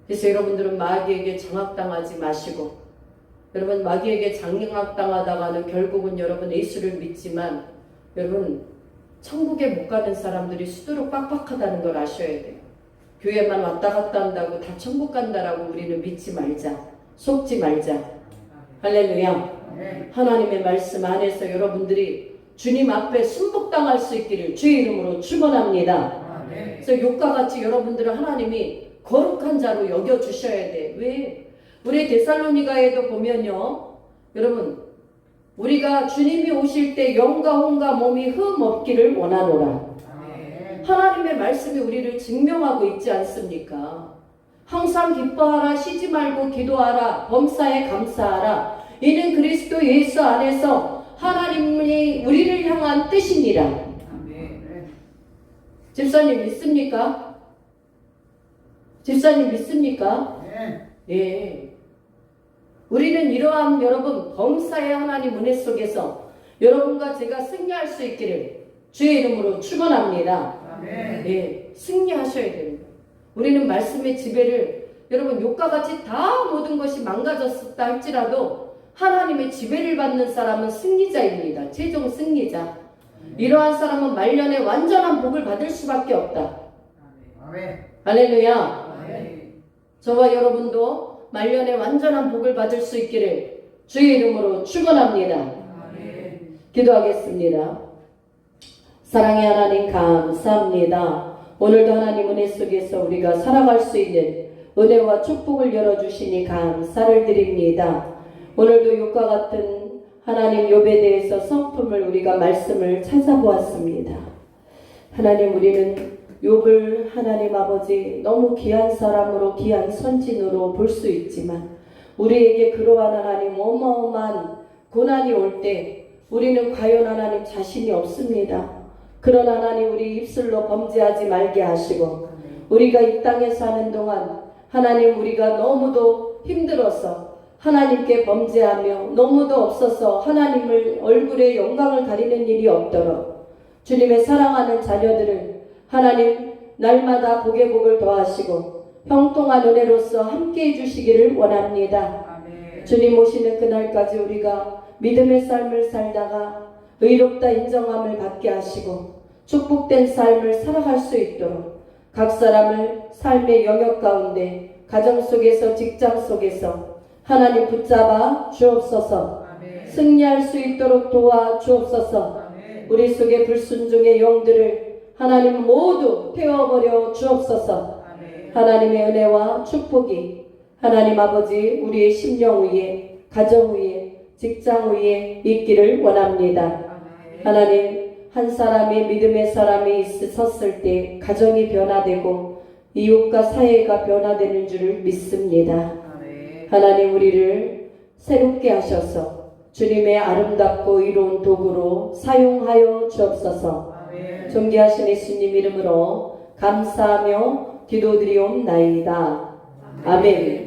그래서 여러분들은 마귀에게 장악당하지 마시고 여러분 마귀에게 장악당하다가는 결국은 여러분 예수를 믿지만 여러분 천국에 못 가는 사람들이 수두룩 빡빡하다는 걸 아셔야 돼요. 교회만 왔다 갔다 한다고 다 천국 간다라고 우리는 믿지 말자. 속지 말자. 할렐루야. 하나님의 말씀 안에서 여러분들이 주님 앞에 순복당할 수 있기를 주의 이름으로 축원합니다. 그래서 욥과 같이 여러분들은 하나님이 거룩한 자로 여겨주셔야 돼. 왜? 우리 데살로니가에도 보면요. 여러분 우리가 주님이 오실 때 영과 혼과 몸이 흠 없기를 원하노라. 하나님의 말씀이 우리를 증명하고 있지 않습니까? 항상 기뻐하라, 쉬지 말고 기도하라, 범사에 감사하라. 이는 그리스도 예수 안에서 하나님이 우리를 향한 뜻이니라. 집사님 믿습니까? 집사님 믿습니까? 예. 우리는 이러한 여러분 범사의 하나님 은혜 속에서 여러분과 제가 승리할 수 있기를 주의 이름으로 축원합니다. 예, 승리하셔야 됩니다. 우리는 말씀의 지배를 여러분 욥과 같이 다 모든 것이 망가졌었다 할지라도 하나님의 지배를 받는 사람은 승리자입니다. 최종 승리자. 이러한 사람은 말년에 완전한 복을 받을 수밖에 없다. 할렐루야. 저와 여러분도 말년에 완전한 복을 받을 수 있기를 주의 이름으로 축원합니다. 기도하겠습니다. 사랑의 하나님 감사합니다. 오늘도 하나님 은혜 속에서 우리가 살아갈 수 있는 은혜와 축복을 열어주시니 감사를 드립니다. 오늘도 욥과 같은 하나님 욥에 대해서 성품을 우리가 말씀을 찾아보았습니다. 하나님 우리는 욥을 하나님 아버지 너무 귀한 사람으로 귀한 선진으로 볼 수 있지만 우리에게 그러한 하나님 어마어마한 고난이 올 때 우리는 과연 하나님 자신이 없습니다. 그런 하나님 우리 입술로 범죄하지 말게 하시고 우리가 이 땅에 사는 동안 하나님 우리가 너무도 힘들어서 하나님께 범죄하며 너무도 없어서 하나님을 얼굴에 영광을 가리는 일이 없도록 주님의 사랑하는 자녀들을 하나님 날마다 복에 복을 더하시고 형통한 은혜로서 함께 해주시기를 원합니다. 주님 오시는 그날까지 우리가 믿음의 삶을 살다가 의롭다 인정함을 받게 하시고 축복된 삶을 살아갈 수 있도록 각 사람을 삶의 영역 가운데 가정 속에서 직장 속에서 하나님 붙잡아 주옵소서. 승리할 수 있도록 도와 주옵소서. 우리 속에 불순종의 영들을 하나님 모두 태워버려 주옵소서. 하나님의 은혜와 축복이 하나님 아버지 우리의 심령 위에 가정 위에 직장 위에 있기를 원합니다. 하나님 한 사람이 믿음의 사람이 섰을 때 가정이 변화되고 이웃과 사회가 변화되는 줄을 믿습니다. 하나님 우리를 새롭게 하셔서 주님의 아름답고 이로운 도구로 사용하여 주옵소서. 존귀하신 예수님 이름으로 감사하며 기도드리옵나이다. 아멘.